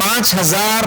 5000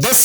10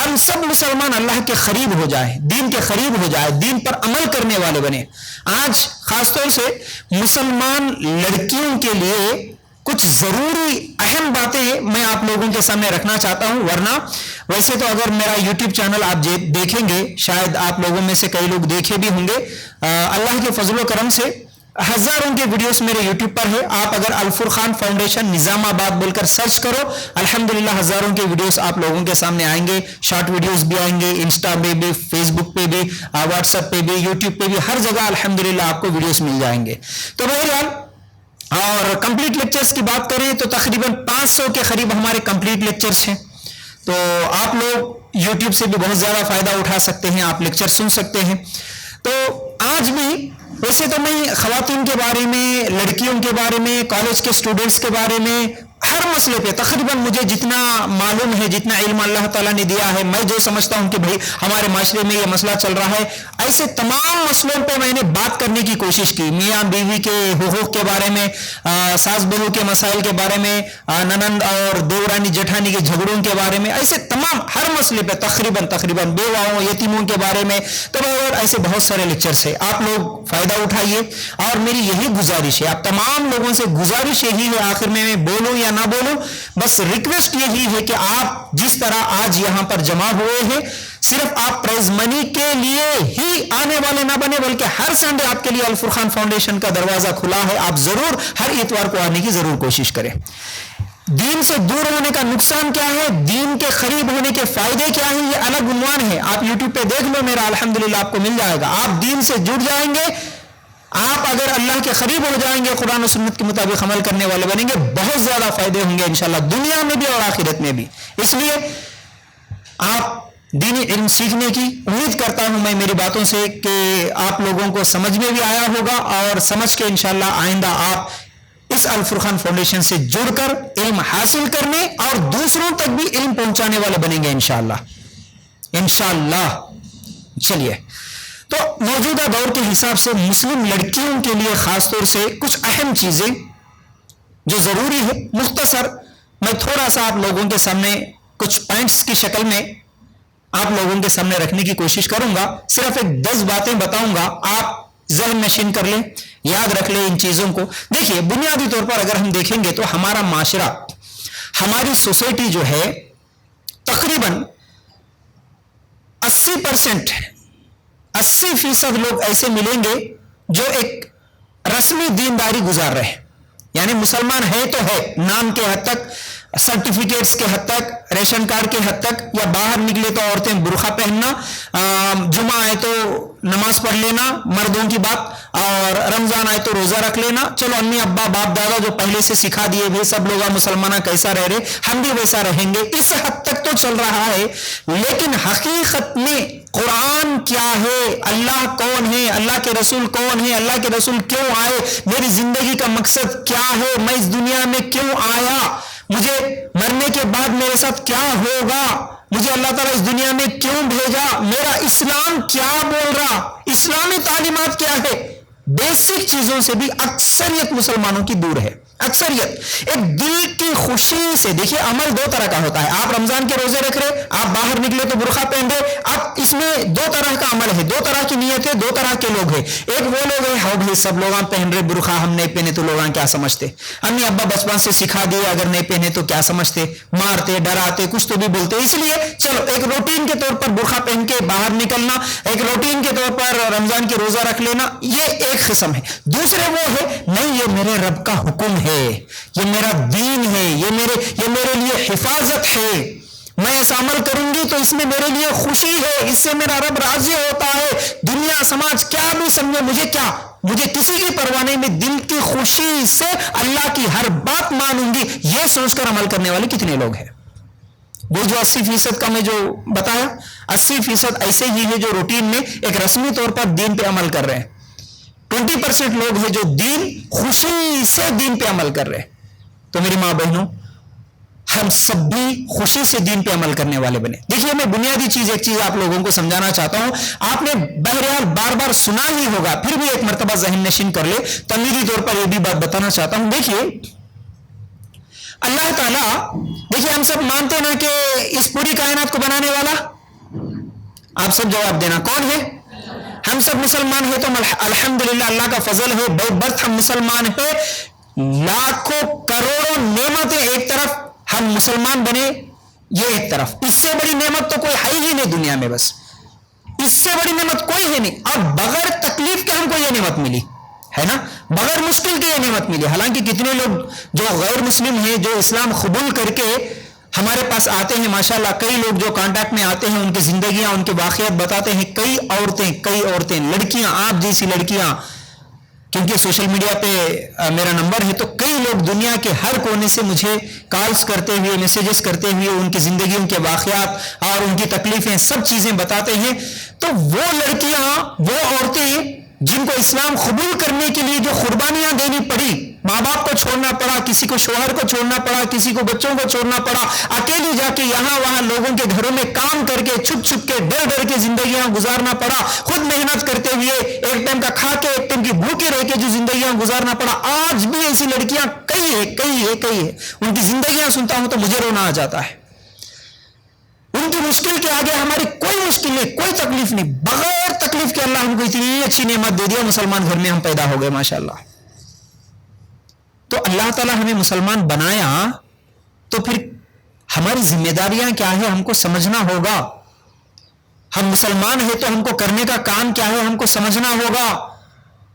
ہم سب مسلمان اللہ کے قریب ہو جائیں, دین کے قریب ہو جائیں, دین پر عمل کرنے والے بنے. آج خاص طور سے مسلمان لڑکیوں کے لیے کچھ ضروری اہم باتیں میں آپ لوگوں کے سامنے رکھنا چاہتا ہوں. ورنہ ویسے تو اگر میرا یوٹیوب چینل آپ دیکھیں گے, شاید آپ لوگوں میں سے کئی لوگ دیکھے بھی ہوں گے, اللہ کے فضل و کرم سے ہزاروں کے ویڈیوز میرے یوٹیوب پر ہے. آپ اگر الفرقان فاؤنڈیشن نظام آباد بول کر سرچ کرو, الحمدللہ ہزاروں کے ویڈیوز آپ لوگوں کے سامنے آئیں گے. شارٹ ویڈیوز بھی آئیں گے, انسٹا پہ بھی, فیس بک پہ بھی, واٹس ایپ پہ بھی, یوٹیوب پہ بھی, ہر جگہ الحمدللہ آپ کو ویڈیوز مل جائیں گے. تو بہرحال, اور کمپلیٹ لیکچرز کی بات کریں تو تقریباً 500 کے قریب ہمارے کمپلیٹ لیکچرز ہیں. تو آپ لوگ یوٹیوب سے بھی بہت زیادہ فائدہ اٹھا سکتے ہیں, آپ لیکچر سن سکتے ہیں. تو آج بھی ویسے تو میں خواتین کے بارے میں, لڑکیوں کے بارے میں, کالج کے اسٹوڈنٹس کے بارے میں, ہر مسئلے پہ تقریباً مجھے جتنا معلوم ہے, جتنا علم اللہ تعالیٰ نے دیا ہے, میں جو سمجھتا ہوں کہ بھائی ہمارے معاشرے میں یہ مسئلہ چل رہا ہے, ایسے تمام مسئلوں پہ میں نے بات کرنے کی کوشش کی. میاں بیوی کے حقوق کے بارے میں, ساس بہو کے مسائل کے بارے میں, ننند اور دیورانی جٹھانی کے جھگڑوں کے بارے میں, ایسے تمام ہر مسئلے پہ تقریباً بیواؤں, یتیموں کے بارے میں. تو ایسے بہت سارے لیکچرز ہیں, آپ لوگ فائدہ اٹھائیے. اور میری یہی گزارش ہے, آپ تمام لوگوں سے گزارش یہی ہے, آخر میں بولوں یا نہ بولوں, بس ریکویسٹ یہی ہے کہ آپ جس طرح آج یہاں پر جمع ہوئے ہیں, صرف آپ پرائز منی کے لیے ہی آنے والے نہ بنے, بلکہ ہر سنڈے آپ کے لیے الفرقان فاؤنڈیشن کا دروازہ کھلا ہے. آپ ضرور ہر اتوار کو آنے کی ضرور کوشش کریں. دین سے دور ہونے کا نقصان کیا ہے, دین کے قریب ہونے کے فائدے کیا ہیں, یہ الگ عنوان ہے. آپ یوٹیوب پہ دیکھ لو میرا, الحمدللہ آپ کو مل جائے گا. آپ دین سے جڑ جائیں گے, آپ اگر اللہ کے قریب ہو جائیں گے, قرآن و سنت کے مطابق عمل کرنے والے بنیں گے, بہت زیادہ فائدے ہوں گے انشاءاللہ, دنیا میں بھی اور آخرت میں بھی. اس لیے آپ دینی علم سیکھنے کی امید کرتا ہوں میں میری باتوں سے کہ آپ لوگوں کو سمجھ میں بھی آیا ہوگا, اور سمجھ کے انشاءاللہ آئندہ آپ اس الفرقان فاؤنڈیشن سے جڑ کر علم حاصل کرنے اور دوسروں تک بھی علم پہنچانے والے بنیں گے انشاءاللہ. چلیے, تو موجودہ دور کے حساب سے مسلم لڑکیوں کے لیے خاص طور سے کچھ اہم چیزیں جو ضروری ہے, مختصر میں تھوڑا سا آپ لوگوں کے سامنے کچھ پوائنٹس کی شکل میں آپ لوگوں کے سامنے رکھنے کی کوشش کروں گا. صرف ایک 10 باتیں بتاؤں گا, آپ ذہن نشین کر لیں, یاد رکھ لیں ان چیزوں کو. دیکھیے, بنیادی طور پر اگر ہم دیکھیں گے تو ہمارا معاشرہ, ہماری سوسائٹی جو ہے, تقریباً 80% لوگ ایسے ملیں گے جو ایک رسمی دینداری گزار رہے ہیں. یعنی مسلمان ہے تو ہے, نام کے حد تک, سرٹیفکیٹس کے حد تک, ریشن کارڈ کے حد تک, یا باہر نکلے تو عورتیں برقع پہننا, جمعہ آئے تو نماز پڑھ لینا, مردوں کی بات, اور رمضان آئے تو روزہ رکھ لینا. چلو امی ابا باپ دادا جو پہلے سے سکھا دیے بھی, سب لوگ مسلمانہ کیسا رہ رہے, ہم بھی ویسا رہیں گے, اس حد تک تو چل رہا ہے. لیکن حقیقت میں قرآن کیا ہے, اللہ کون ہے, اللہ کے رسول کون ہے, اللہ کے رسول کیوں آئے, میری زندگی کا مقصد کیا ہے, میں اس دنیا میں کیوں آیا, مجھے مرنے کے بعد میرے ساتھ کیا ہوگا, مجھے اللہ تعالیٰ اس دنیا میں کیوں بھیجا, میرا اسلام کیا بول رہا, اسلامی تعلیمات کیا ہے, بیسک چیزوں سے بھی اکثریت مسلمانوں کی دور ہے. اکثریت ایک دل کی خوشی سے, دیکھیے عمل 2 طرح کا ہوتا ہے. آپ رمضان کے روزے رکھ رہے, آپ باہر نکلے تو برقع پہن رہے, اب اس میں 2 طرح کا عمل ہے, 2 طرح کی نیت ہے, 2 طرح کے لوگ ہیں. ایک وہ لوگ ہیں, ہاں بھائی سب لوگ پہن رہے برقع, ہم نہیں پہنے تو لوگ کیا سمجھتے, امی ابا بچپن سے سکھا دیے, اگر نہیں پہنے تو کیا سمجھتے, مارتے ڈراتے, کچھ تو بھی بولتے, اس لیے چلو ایک روٹین کے طور پر برقع پہن کے باہر نکلنا, ایک روٹین کے طور پر رمضان کے روزہ رکھ لینا, یہ ایک قسم ہے. دوسرے وہ ہے, نہیں یہ میرے رب کا حکم ہے, یہ میرا دین ہے, یہ میرے لیے حفاظت ہے, میں ایسا عمل کروں گی تو اس میں میرے لیے خوشی ہے, اس سے میرا رب راضی ہوتا ہے, دنیا سماج کیا بھی سمجھے, مجھے کسی کی پرواہ نہیں, میں دل کی خوشی سے اللہ کی ہر بات مانوں گی, یہ سوچ کر عمل کرنے والے کتنے لوگ ہیں. وہ جو 80% کا میں جو بتایا, 80% ایسے ہی ہے جو روٹین میں ایک رسمی طور پر دین پہ عمل کر رہے ہیں. 20% لوگ ہیں جو خوشی سے دین پہ عمل کر رہے ہیں. تو میری ماں بہنوں, ہم سب بھی خوشی سے دین پہ عمل کرنے والے بنے. دیکھیے, میں بنیادی ایک چیز آپ لوگوں کو سمجھانا چاہتا ہوں, آپ نے بہرحال بار بار سنا ہی ہوگا, پھر بھی ایک مرتبہ ذہن نشین کر لے, تمہیدی طور پر یہ بھی بات بتانا چاہتا ہوں. دیکھیے, اللہ تعالیٰ دیکھیے ہم سب مانتے ہیں نا کہ اس پوری کائنات کو بنانے والا، آپ سب جواب دینا، کون ہے؟ ہم سب مسلمان ہیں تو الحمدللہ اللہ کا فضل ہے، بائی برتھ ہم مسلمان ہیں، لاکھوں کروڑوں نعمتیں ایک طرف ہم مسلمان بنے یہ ایک طرف، اس سے بڑی نعمت تو کوئی ہے ہی نہیں دنیا میں، بس اس سے بڑی نعمت کوئی ہے نہیں، اور بغیر تکلیف کے ہم کو یہ نعمت ملی ہے نا، بغیر مشکل کے یہ نعمت ملی۔ حالانکہ کتنے لوگ جو غیر مسلم ہیں جو اسلام قبول کر کے ہمارے پاس آتے ہیں، ماشاءاللہ کئی لوگ جو کانٹیکٹ میں آتے ہیں ان کی زندگیاں ان کے واقعات بتاتے ہیں، کئی عورتیں لڑکیاں، آپ جیسی لڑکیاں، کیونکہ سوشل میڈیا پہ میرا نمبر ہے تو کئی لوگ دنیا کے ہر کونے سے مجھے کالز کرتے ہوئے، میسیجز کرتے ہوئے ان کی زندگیوں کے واقعات اور ان کی تکلیفیں سب چیزیں بتاتے ہیں۔ تو وہ لڑکیاں، وہ عورتیں جن کو اسلام قبول کرنے کے لیے جو قربانیاں دینی پڑی، ماں باپ کو چھوڑنا پڑا، کسی کو شوہر کو چھوڑنا پڑا، کسی کو بچوں کو چھوڑنا پڑا، اکیلی جا کے یہاں وہاں لوگوں کے گھروں میں کام کر کے چھپ چھپ کے ڈر کے زندگیاں گزارنا پڑا، خود محنت کرتے ہوئے ایک ٹائم کا کھا کے ایک ٹائم کی بھوکے رہ کے جو زندگیاں گزارنا پڑا، آج بھی ایسی لڑکیاں کئی ہے۔ ان کی زندگیاں سنتا ہوں تو مجھے رونا آ جاتا ہے۔ ان کی مشکل کے آگے ہماری کوئی مشکل نہیں، کوئی تکلیف نہیں، بغیر تکلیف کے اللہ ہم کو اتنی اچھی نعمت دے دیا، مسلمان گھر میں ہم پیدا ہو گئے ماشاءاللہ۔ تو اللہ تعالیٰ ہمیں مسلمان بنایا تو پھر ہماری ذمہ داریاں کیا ہے ہم کو سمجھنا ہوگا۔ ہم مسلمان ہیں تو ہم کو کرنے کا کام کیا ہے ہم کو سمجھنا ہوگا۔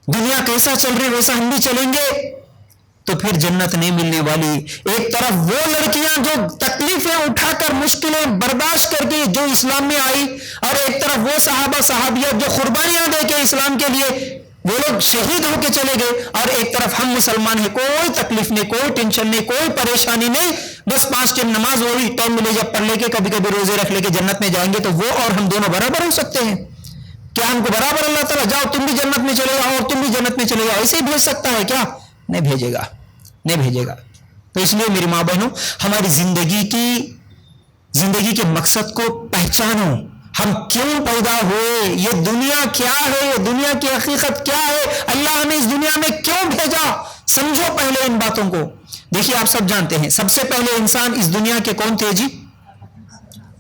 دنیا کیسا چل رہی ویسا ہم بھی چلیں گے تو پھر جنت نہیں ملنے والی۔ ایک طرف وہ لڑکیاں جو تکلیفیں اٹھا کر مشکلیں برداشت کر کے جو اسلام میں آئی، اور ایک طرف وہ صحابہ صحابیات جو قربانیاں دے کے اسلام کے لیے وہ لوگ شہید ہو کے چلے گئے، اور ایک طرف ہم مسلمان ہیں، کوئی تکلیف نہیں، کوئی ٹینشن نہیں، کوئی پریشانی نہیں، بس 5 ٹائم نماز وہی ٹائم ملے جب پڑھ لے کے کبھی کبھی روزے رکھ لے کے جنت میں جائیں گے۔ تو وہ اور ہم دونوں برابر ہو سکتے ہیں کیا؟ ہم کو برابر اللہ تعالیٰ جاؤ تم بھی جنت میں چلے جاؤ اور تم بھی جنت میں چلے جاؤ ایسے ہی بھیج سکتا ہے کیا؟ نہیں بھیجے گا۔ تو اس لیے میری ماں بہنوں، ہماری زندگی کے مقصد کو پہچانو، ہم کیوں پیدا ہوئے، یہ دنیا کیا ہے، یہ دنیا کی حقیقت کیا ہے، اللہ ہمیں اس دنیا میں کیوں بھیجا، سمجھو پہلے ان باتوں کو۔ دیکھیے آپ سب جانتے ہیں سب سے پہلے انسان اس دنیا کے کون تھے جی؟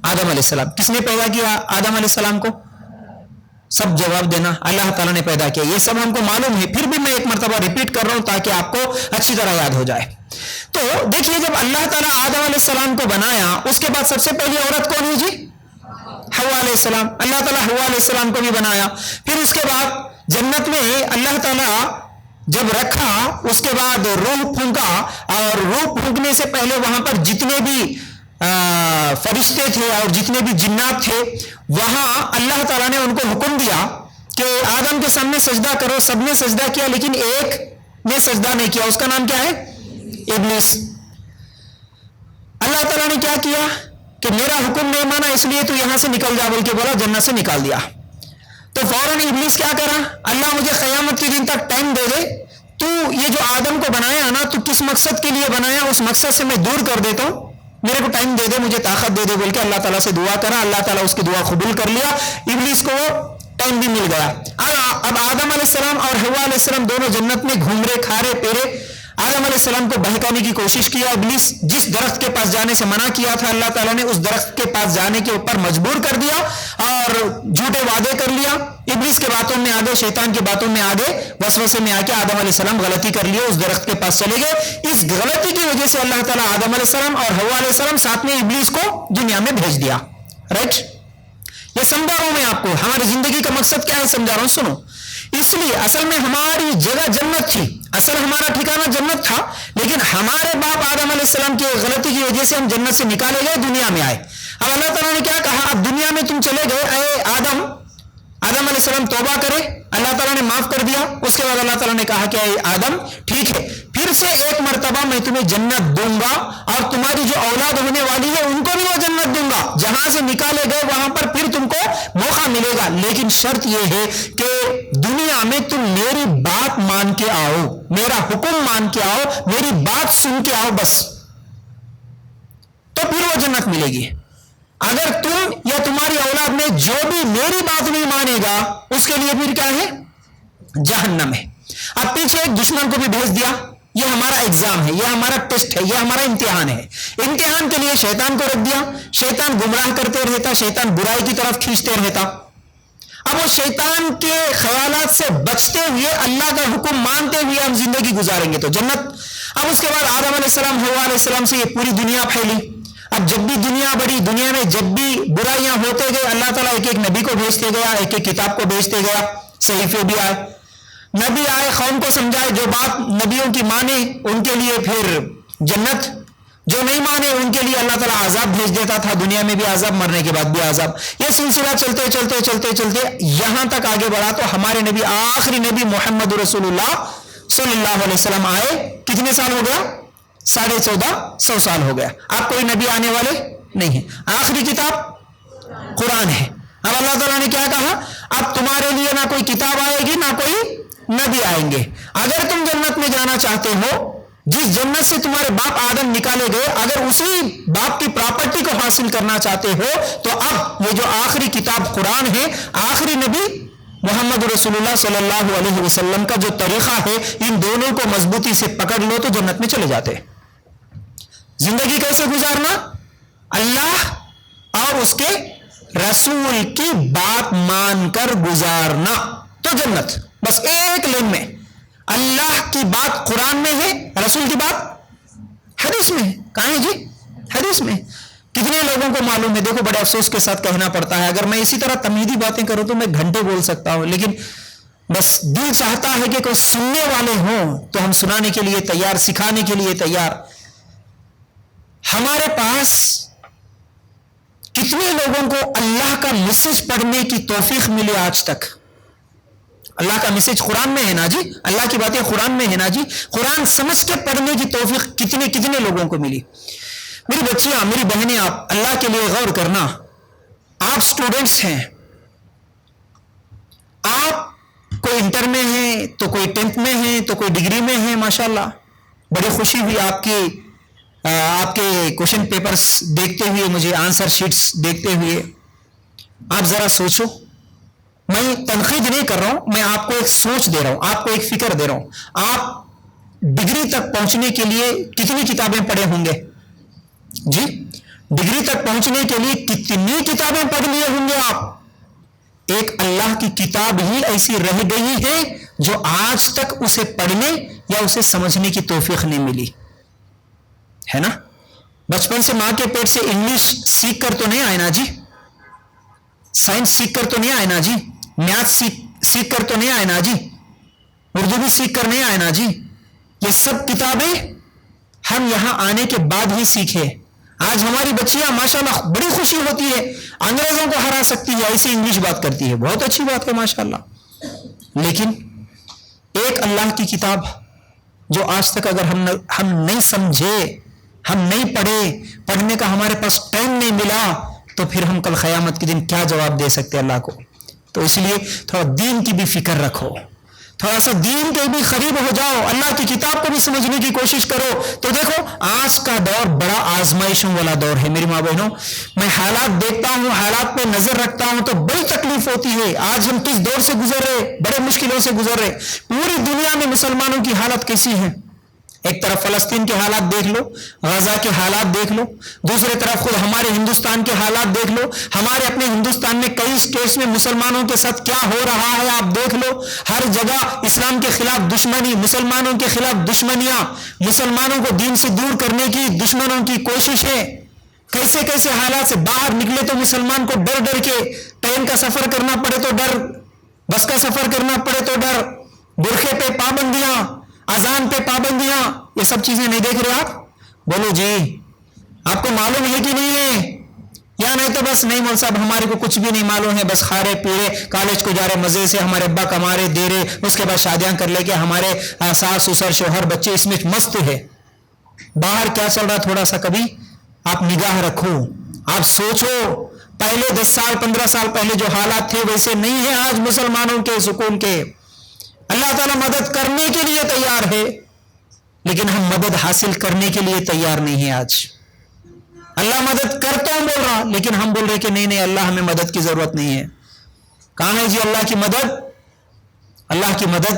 آدم علیہ السلام۔ کس نے پیدا کیا آدم علیہ السلام کو؟ سب جواب دینا، اللہ تعالیٰ نے پیدا کیا۔ یہ سب ہم کو معلوم ہے، پھر بھی میں ایک مرتبہ ریپیٹ کر رہا ہوں تاکہ آپ کو اچھی طرح یاد ہو جائے۔ تو دیکھیے جب اللہ تعالیٰ آدم علیہ السلام کو بنایا، اس کے بعد سب سے پہلی عورت کون ہے جی؟ حوا علیہ السلام۔ اللہ تعالیٰ حوا علیہ السلام کو بھی بنایا، پھر اس کے بعد جنت میں اللہ تعالیٰ جب رکھا، اس کے بعد روح پھونکا، اور روح پھونکنے سے پہلے وہاں پر جتنے بھی فرشتے تھے اور جتنے بھی جنات تھے، وہاں اللہ تعالیٰ نے ان کو حکم دیا کہ آدم کے سامنے سجدہ کرو۔ سب نے سجدہ کیا لیکن ایک نے سجدہ نہیں کیا، اس کا نام کیا ہے؟ ابلیس۔ اللہ تعالیٰ نے کیا کیا کہ میرا حکم نہیں مانا اس لیے تو یہاں سے نکل جا بول کے بولا، جنت سے نکال دیا۔ تو فوراً ابلیس کیا کرا، اللہ مجھے قیامت کے دن تک ٹائم دے دے، تو یہ جو آدم کو بنایا نا تو کس مقصد کے لیے بنایا، اس مقصد سے میں دور کر دیتا ہوں، میرے کو ٹائم دے دے، مجھے طاقت دے دے بول کے اللہ تعالیٰ سے دعا کرا۔ اللہ تعالیٰ اس کی دعا قبول کر لیا، ابلیس کو ٹائم بھی مل گیا۔ اب آدم علیہ السلام اور حوا علیہ السلام دونوں جنت میں گھوم رہے، کھا رہے، پی رہے۔ آدم علیہ السلام کو بہکانے کی کوشش کیا ابلیس، جس درخت کے پاس جانے سے منع کیا تھا اللہ تعالیٰ نے، اس درخت کے پاس جانے کے اوپر مجبور کر دیا اور جھوٹے وعدے کر لیا۔ ابلیس کے باتوں میں آگے، شیطان کی باتوں میں آگے، وسوسے میں آ کے آدم علیہ السلام غلطی کر لیے، اس درخت کے پاس چلے گئے۔ اس غلطی کی وجہ سے اللہ تعالیٰ آدم علیہ السلام اور حوا علیہ السلام ساتھ میں ابلیس کو دنیا میں بھیج دیا۔ رائٹ، یہ سمجھا رہا ہوں میں آپ کو، ہماری زندگی کا مقصد کیا ہے سمجھا رہا ہوں، سنو۔ اس لیے اصل میں ہماری جگہ جنت تھی، اصل ہمارا ٹھکانہ جنت تھا، لیکن ہمارے باپ آدم علیہ السلام کی غلطی کی وجہ سے ہم جنت سے نکالے گئے، دنیا میں آئے۔ اب اللہ تعالیٰ نے کیا کہا، اب دنیا میں تم چلے گئے، اے آدم علیہ السلام توبہ کرے، اللہ تعالیٰ نے معاف کر دیا۔ اس کے بعد اللہ تعالیٰ نے کہا کہ اے آدم ٹھیک ہے، پھر سے ایک مرتبہ میں تمہیں جنت دوں گا، اور تمہاری جو اولاد ہونے والی ہے ان کو بھی وہ جنت دوں گا، جہاں سے نکالے گئے وہاں پر پھر تم کو موقع ملے گا، لیکن شرط یہ ہے کہ دنیا میں تم میری بات مان کے آؤ، میرا حکم مان کے آؤ، میری بات سن کے آؤ، بس تو پھر وہ جنت ملے گی۔ اگر تم یا تمہاری اولاد میں جو بھی میری بات نہیں مانے گا، اس کے لیے پھر کیا ہے؟ جہنم ہے۔ اب پیچھے ایک دشمن کو بھی بھیج دیا، یہ ہمارا ایگزام ہے، یہ ہمارا ٹیسٹ ہے، یہ ہمارا امتحان ہے. امتحان کے لیے شیطان کو رکھ دیا، شیطان گمراہ کرتے رہتا، شیطان برائی کی طرف کھینچتے رہتا. اب وہ شیطان کے خیالات سے بچتے ہوئے اللہ کا حکم مانتے ہوئے ہم زندگی گزاریں گے تو جنت. اب اس کے بعد آدم علیہ السلام، حوا علیہ السلام سے یہ پوری دنیا پھیلی. اب جب بھی دنیا بڑی، دنیا میں جب بھی برائیاں ہوتے گئے، اللہ تعالیٰ ایک ایک نبی کو بھیجتے گیا، ایک ایک کتاب کو بھیجتے گیا. صحیفے بھی آئے، نبی آئے، قوم کو سمجھائے، جو بات نبیوں کی مانے ان کے لیے پھر جنت، جو نہیں مانے ان کے لیے اللہ تعالیٰ عذاب بھیج دیتا تھا، دنیا میں بھی عذاب، مرنے کے بعد بھی عذاب. یہ سلسلہ چلتے چلتے چلتے چلتے یہاں تک آگے بڑھا تو ہمارے نبی، آخری نبی محمد رسول اللہ صلی اللہ علیہ وسلم آئے. کتنے سال ہو گیا؟ 1450 سال ہو گیا. اب کوئی نبی آنے والے نہیں ہے. آخری کتاب قرآن ہے. اب اللہ تعالیٰ نے کیا کہا؟ اب تمہارے لیے نہ کوئی کتاب آئے گی، نہ کوئی نبی آئیں گے. اگر تم جنت میں جانا چاہتے ہو، جس جنت سے تمہارے باپ آدم نکالے گئے، اگر اسی باپ کی پراپرٹی کو حاصل کرنا چاہتے ہو تو اب یہ جو آخری کتاب قرآن ہے، آخری نبی محمد رسول اللہ صلی اللہ علیہ وسلم کا جو طریقہ ہے، ان دونوں کو مضبوطی سے پکڑ لو تو جنت میں چلے جاتے. زندگی کیسے گزارنا؟ اللہ اور اس کے رسول کی بات مان کر گزارنا تو جنت. بس ایک لین میں اللہ کی بات قرآن میں ہے، رسول کی بات حدیث میں ہے. کہاں ہے جی؟ حدیث میں. کتنے لوگوں کو معلوم ہے؟ دیکھو بڑے افسوس کے ساتھ کہنا پڑتا ہے، اگر میں اسی طرح تمہیدی باتیں کروں تو میں گھنٹے بول سکتا ہوں، لیکن بس دل چاہتا ہے کہ کوئی سننے والے ہوں تو ہم سنانے کے لیے تیار، سکھانے کے لیے تیار. ہمارے پاس کتنے لوگوں کو اللہ کا میسج پڑھنے کی توفیق ملی آج تک؟ اللہ کا میسج قرآن میں ہے نا جی، اللہ کی باتیں قرآن میں ہے نا جی. قرآن سمجھ کے پڑھنے کی توفیق کتنے لوگوں کو ملی؟ میری بچیاں، میری بہنیں، آپ اللہ کے لیے غور کرنا. آپ سٹوڈنٹس ہیں، آپ کوئی انٹر میں ہیں تو کوئی 10th میں ہیں تو کوئی ڈگری میں ہیں. ماشاءاللہ بڑی خوشی ہوئی آپ کے کوشچن پیپرز دیکھتے ہوئے، مجھے آنسر شیٹس دیکھتے ہوئے. آپ ذرا سوچو، میں تنقید نہیں کر رہا ہوں، میں آپ کو ایک سوچ دے رہا ہوں، آپ کو ایک فکر دے رہا ہوں. آپ ڈگری تک پہنچنے کے لیے کتنی کتابیں پڑھے ہوں گے جی؟ ڈگری تک پہنچنے کے لیے کتنی کتابیں پڑھ لیے ہوں گے آپ؟ ایک اللہ کی کتاب ہی ایسی رہ گئی ہے جو آج تک اسے پڑھنے یا اسے سمجھنے کی توفیق نہیں ملی ہے نا. بچپن سے ماں کے پیٹ سے انگلش سیکھ کر تو نہیں آئے نا جی، سائنس سیکھ کر تو نہیں آئے نا جی، میتھ سیکھ کر تو نہیں آئے نا جی، اردو بھی سیکھ کر نہیں آئے نا جی. یہ سب کتابیں ہم یہاں آنے کے بعد ہی سیکھے. آج ہماری بچیاں ماشاءاللہ بڑی خوشی ہوتی ہے، انگریزوں کو ہرا سکتی ہے، ایسی انگلش بات کرتی ہے، بہت اچھی بات ہے ماشاءاللہ. لیکن ایک اللہ کی کتاب جو آج تک اگر ہم نہیں سمجھے، ہم نہیں پڑھے، پڑھنے کا ہمارے پاس ٹائم نہیں ملا، تو پھر ہم کل قیامت کے دن کیا جواب دے سکتے اللہ کو؟ تو اس لیے تھوڑا دین کی بھی فکر رکھو، تھوڑا سا دین کے بھی قریب ہو جاؤ، اللہ کی کتاب کو بھی سمجھنے کی کوشش کرو. تو دیکھو آج کا دور بڑا آزمائشوں والا دور ہے میری ماں بہنوں. میں حالات دیکھتا ہوں، حالات پہ نظر رکھتا ہوں تو بڑی تکلیف ہوتی ہے. آج ہم کس دور سے گزر رہے، بڑے مشکلوں سے گزر رہے. پوری دنیا میں مسلمانوں کی حالت کیسی ہے؟ ایک طرف فلسطین کے حالات دیکھ لو، غزہ کے حالات دیکھ لو، دوسرے طرف خود ہمارے ہندوستان کے حالات دیکھ لو. ہمارے اپنے ہندوستان میں کئی اسٹیٹس میں مسلمانوں کے ساتھ کیا ہو رہا ہے آپ دیکھ لو. ہر جگہ اسلام کے خلاف دشمنی، مسلمانوں کے خلاف دشمنیاں، مسلمانوں کو دین سے دور کرنے کی دشمنوں کی کوششیں. کیسے کیسے حالات سے باہر نکلے تو مسلمان کو ڈر ڈر کے، ٹرین کا سفر کرنا پڑے تو ڈر، بس کا سفر کرنا پڑے تو ڈر، برقعے پہ پابندیاں، اذان پہ پابندیاں. یہ سب چیزیں نہیں دیکھ رہے آپ؟ بولو جی، آپ کو معلوم ہے کہ نہیں ہے؟ یا نہیں تو بس نہیں مول صاحب ہمارے کو کچھ بھی نہیں معلوم ہے، بس کھا رہے پی رہے، کالج کو جا رہے مزے سے، ہمارے ابا کما رہے دے رہے، اس کے بعد شادیاں کر لے کے ہمارے ساس سسر شوہر بچے اس میں مست ہے. باہر کیا چل رہا تھوڑا سا کبھی آپ نگاہ رکھو، آپ سوچو. پہلے 10 سال 15 سال پہلے جو حالات تھے ویسے نہیں ہیں آج مسلمانوں کے سکون کے. اللہ تعالیٰ مدد کرنے کے لیے تیار ہے، لیکن ہم مدد حاصل کرنے کے لیے تیار نہیں ہیں. آج اللہ مدد کرتا ہوں بول رہا، لیکن ہم بول رہے کہ نہیں اللہ ہمیں مدد کی ضرورت نہیں ہے. کہاں ہے جی اللہ کی مدد؟ اللہ کی مدد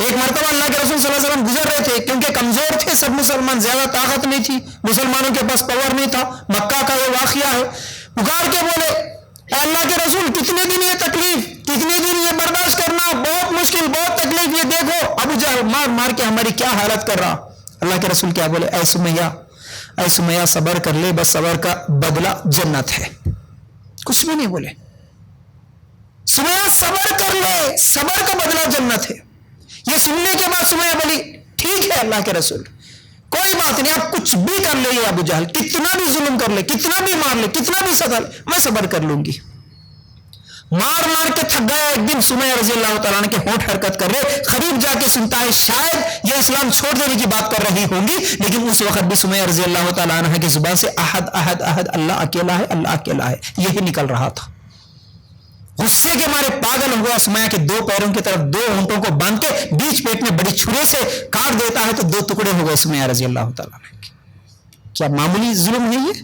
ایک مرتبہ اللہ کے رسول صلی اللہ علیہ وسلم گزر رہے تھے، کیونکہ کمزور تھے سب مسلمان، زیادہ طاقت نہیں تھی، مسلمانوں کے پاس پاور نہیں تھا، مکہ کا یہ واقعہ ہے، پکار کے بولے اے اللہ کے رسول کتنے دن یہ تکلیف، کتنے دن یہ برداشت کرنا، بہت مشکل، بہت تکلیف، یہ دیکھو ابو جہل مار مار کے ہماری کیا حالت کر رہا۔ اللہ کے رسول کیا بولے، اے سمیہ صبر کر لے، بس صبر کا بدلہ جنت ہے، کچھ بھی نہیں بولے، سمیہ صبر کر لے، صبر کا بدلہ جنت ہے۔ یہ سننے کے بعد سمیہ بولی ٹھیک ہے اللہ کے رسول، کوئی بات نہیں، آپ کچھ بھی کر لے ابو جہل، کتنا بھی ظلم کر لے، کتنا بھی مار لے، کتنا بھی ستا لے، میں صبر کر لوں گی۔ مار مار کے تھک گیا، ایک دن سمیہ رضی اللہ تعالیٰ عنہ کے ہونٹ حرکت کر رہے، قریب جا کے سنتا ہے شاید یہ اسلام چھوڑ دینے کی بات کر رہی ہوں گی، لیکن اس وقت بھی سمیہ رضی اللہ تعالیٰ عنہ کی زبان سے احد احد احد، اللہ اکیلا ہے، اللہ اکیلا ہے، یہی نکل رہا تھا۔ غصے کے مارے پاگل ہوا، سمیہ کے دو پیروں کی طرف دو ہونٹوں کو باندھ کے بیچ پیٹ میں بڑی چھرے سے کاٹ دیتا ہے تو دو ٹکڑے ہو گئے سمیہ رضی اللہ تعالیٰ عنہ کے۔ کیا معمولی ظلم ہے یہ؟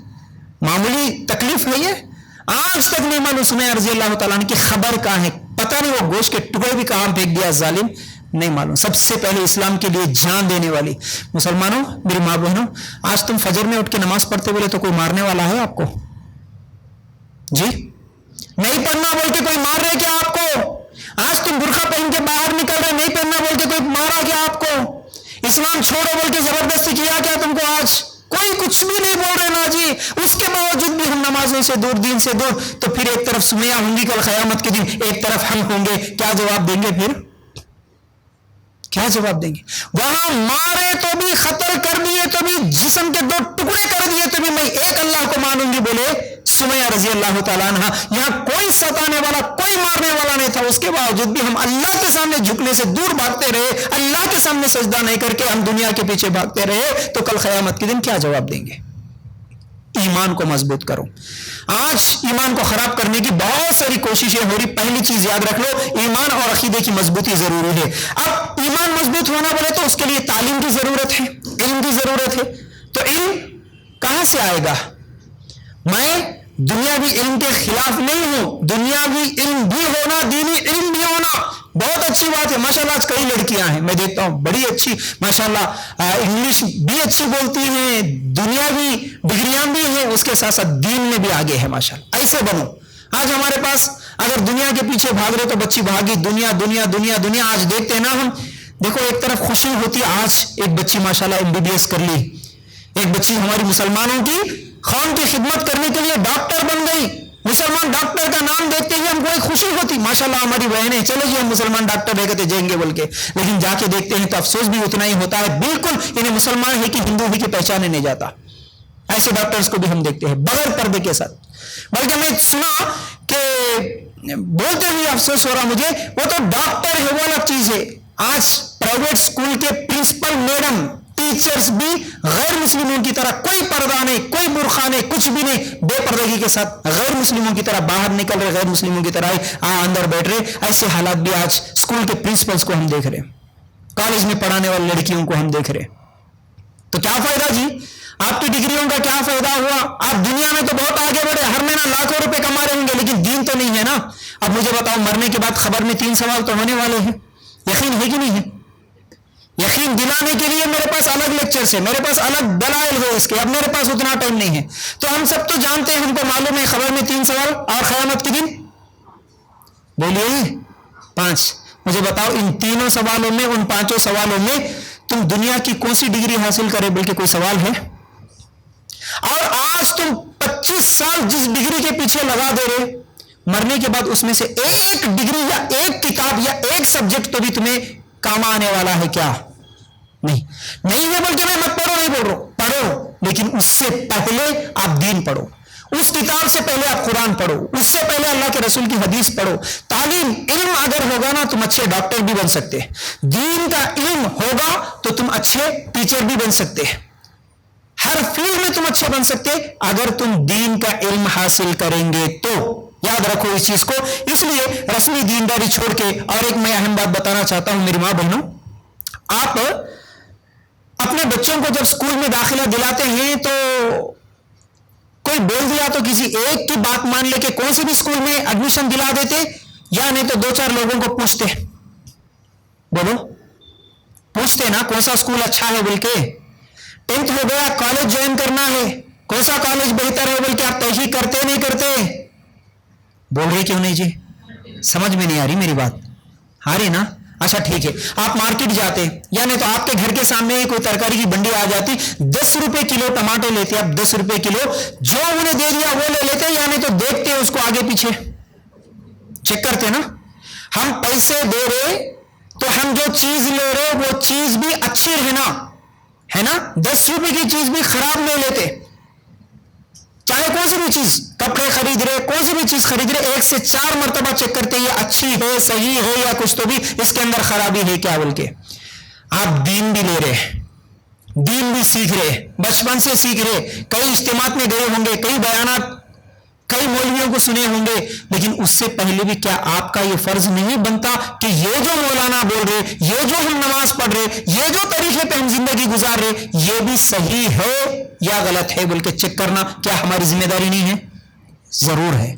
معمولی تکلیف ہے یہ؟ آج تک نہیں معلوم سمیہ رضی اللہ تعالیٰ عنہ کی خبر کہاں ہے، پتہ نہیں وہ گوشت کے ٹکڑے بھی کہاں پھینک دیا ظالم، نہیں معلوم۔ سب سے پہلے اسلام کے لیے جان دینے والی مسلمانوں، میری ماں بہنوں، آج تم فجر میں اٹھ کے نماز پڑھتے بولے تو کوئی مارنے والا ہے آپ کو؟ جی نہیں پڑھنا بول کے کوئی مار رہے کیا آپ کو؟ آج تم برقع پہن کے باہر نکل رہے، نہیں پہننا بول کے کوئی مارا کیا آپ کو؟ اسلام چھوڑو بول کے زبردستی کیا کیا تم کو؟ آج کوئی کچھ بھی نہیں بول رہے نا جی، اس کے باوجود بھی ہم نمازوں سے دور، دین سے دور، تو پھر ایک طرف سمیہ ہوں گی کل قیامت کے دن، ایک طرف ہم ہوں گے، کیا جواب دیں گے پھر؟ کیا جواب دیں گے؟ وہاں مارے تو بھی، قتل کر دیے تو بھی، جسم کے دو ٹکڑے کر دیے تو بھی میں ایک اللہ کو مانوں گی بولے سمیہ رضی اللہ تعالیٰ عنہ۔ یہاں کوئی ستانے والا، کوئی مارنے والا نہیں تھا، اس کے باوجود بھی ہم اللہ کے سامنے جھکنے سے دور بھاگتے رہے، اللہ کے سامنے سجدہ نہیں کر کے ہم دنیا کے پیچھے بھاگتے رہے، تو کل قیامت کے دن کیا جواب دیں گے؟ ایمان کو مضبوط کرو۔ آج ایمان کو خراب کرنے کی بہت ساری کوششیں ہو رہی، پہلی چیز یاد رکھ لو، ایمان اور عقیدے کی مضبوطی ضروری ہے۔ اب ایمان مضبوط ہونا بولے تو اس کے لیے تعلیم کی ضرورت ہے، علم کی ضرورت ہے، تو علم کہاں سے آئے گا؟ میں دنیاوی علم کے خلاف نہیں ہوں، دنیاوی علم بھی ہونا، دینی علم بھی ہونا بہت اچھی بات ہے۔ ماشاءاللہ آج کئی لڑکیاں ہیں، میں دیکھتا ہوں بڑی اچھی ماشاءاللہ انگلش بھی اچھی بولتی ہیں، دنیاوی ڈگریاں بھی ہیں، اس کے ساتھ ساتھ دین میں بھی آگے ہے ماشاءاللہ۔ ایسے بنو۔ آج ہمارے پاس اگر دنیا کے پیچھے بھاگ رہے تو بچی بھاگی دنیا دنیا دنیا دنیا، آج دیکھتے ہیں نا ہم، دیکھو ایک طرف خوشی ہوتی ہے، آج ایک بچی ماشاءاللہ MBBS کر لی، ایک بچی ہماری مسلمانوں کی قوم کی خدمت کرنے کے لیے ڈاکٹر بن گئی، مسلمان ڈاکٹر کا نام دیکھتے ہی ہم کو ایک خوشی ہوتی، ماشاءاللہ ہماری بہنیں چلو جی ہم مسلمان ڈاکٹر رہ گئے جائیں گے بول کے، لیکن جا کے دیکھتے ہیں تو افسوس بھی اتنا ہی ہوتا ہے، بالکل انہیں مسلمان ہے کہ ہندو ہی کی پہچانے نہیں جاتا۔ ایسے ڈاکٹرز کو بھی ہم دیکھتے ہیں بغیر پردے کے ساتھ، بلکہ میں سنا کہ بولتے ہوئے افسوس ہو رہا مجھے، وہ تو ڈاکٹر ہے وہ الگ چیز ہے، آج پرائیویٹ اسکول کے پرنسپل میڈم، ٹیچرز بھی غیر مسلموں کی طرح کوئی پردہ نہیں، کوئی برقع نہیں، کچھ بھی نہیں، بے پردگی کے ساتھ غیر مسلموں کی طرح باہر نکل رہے، غیر مسلموں کی طرح اندر بیٹھ رہے۔ ایسے حالات بھی آج اسکول کے پرنسپلز کو ہم دیکھ رہے، کالج میں پڑھانے والی لڑکیوں کو ہم دیکھ رہے، تو کیا فائدہ جی؟ آپ کی ڈگریوں کا کیا فائدہ ہوا؟ آپ دنیا میں تو بہت آگے بڑھے، ہر مہینہ لاکھوں روپے کما رہے ہوں گے، لیکن دین تو نہیں ہے نا۔ اب مجھے بتاؤ، مرنے کے بعد خبر میں 3 سوال تو ہونے والے ہیں، یقین ہے کہ نہیں ہے؟ یقین دلانے کے لیے میرے پاس الگ لیکچرز ہے، میرے پاس الگ دلائل ہے اس کے، اب میرے پاس اتنا ٹائم نہیں ہے، تو ہم سب تو جانتے ہیں، ہم کو معلوم ہے خبر میں 3 سوال اور قیامت کے دن بولیے 5۔ مجھے بتاؤ ان تینوں سوالوں میں، ان 5 سوالوں میں تم دنیا کی کون سی ڈگری حاصل کرے بلکہ کوئی سوال ہے؟ اور آج تم 25 سال جس ڈگری کے پیچھے لگا دے رہے، مرنے کے بعد اس میں سے ایک ڈگری یا ایک کتاب یا ایک سبجیکٹ تو بھی تمہیں کام آنے والا ہے کیا؟ نہیں ہے، بلکہ میں مت پڑھو نہیں بول رہا ہوں، پڑھو، لیکن اس سے پہلے آپ دین پڑھو، اس کتاب سے پہلے آپ قرآن پڑھو، اس سے پہلے اللہ کے رسول کی حدیث پڑھو۔ تعلیم علم اگر ہوگا نا تم اچھے ڈاکٹر بھی بن سکتے ہیں، دین کا علم ہوگا تو تم اچھے ٹیچر بھی بن سکتے ہیں، ہر فیلڈ میں تم اچھے بن سکتے اگر تم دین کا علم حاصل کریں گے تو۔ یاد رکھو اس چیز کو، اس لیے رسمی دینداری چھوڑ کے، اور ایک میں اہم بات بتانا چاہتا ہوں میری ماں بہنوں، آپ اپنے بچوں کو جب اسکول میں داخلہ دلاتے ہیں تو کوئی بول دیا تو کسی ایک کی بات مان لے کے کون سے بھی اسکول میں ایڈمیشن دلا دیتے، یا نہیں تو 2-4 لوگوں کو پوچھتے، بولو پوچھتے نا کون سا اسکول اچھا ہے بول کے, 10th ہو گیا کالج جوائن کرنا ہے, کون سا کالج بہتر ہے بول کے آپ تحقیق کرتے نہیں کرتے؟ بول رہے کیوں نہیں جی؟ سمجھ میں نہیں آ رہی میری بات؟ آ رہی نا؟ اچھا ٹھیک ہے, آپ مارکیٹ جاتے یعنی تو آپ کے گھر کے سامنے کوئی ترکاری کی بنڈی آ جاتی, 10 روپے کلو ٹماٹر لیتے آپ, 10 روپے کلو, جو انہیں دے دیا وہ لے لیتے, یعنی تو دیکھتے اس کو آگے پیچھے چیک کرتے نا. ہم پیسے دے رہے تو ہم جو چیز لے رہے وہ چیز بھی اچھی رہنا ہے نا, 10 روپے کی چیز بھی خراب نہیں لیتے, چاہے کون سی بھی چیز, کپڑے خرید رہے, کون سی بھی چیز خرید رہے, 1 سے 4 مرتبہ چیک کرتے یہ اچھی ہے, صحیح ہے, یا کچھ تو بھی اس کے اندر خرابی ہے کیا بول کے. آپ دین بھی لے رہے, دین بھی سیکھ رہے, بچپن سے سیکھ رہے, کئی اجتماعات میں گئے ہوں گے, کئی بیانات کئی مولویوں کو سنے ہوں گے, لیکن اس سے پہلے بھی کیا آپ کا یہ فرض نہیں بنتا کہ یہ جو مولانا بول رہے, یہ جو ہم نماز پڑھ رہے, یہ جو طریقے پہ ہم زندگی گزار رہے, یہ بھی صحیح ہے یا غلط ہے بول کے چیک کرنا کیا ہماری ذمہ داری نہیں ہے؟ ضرور ہے,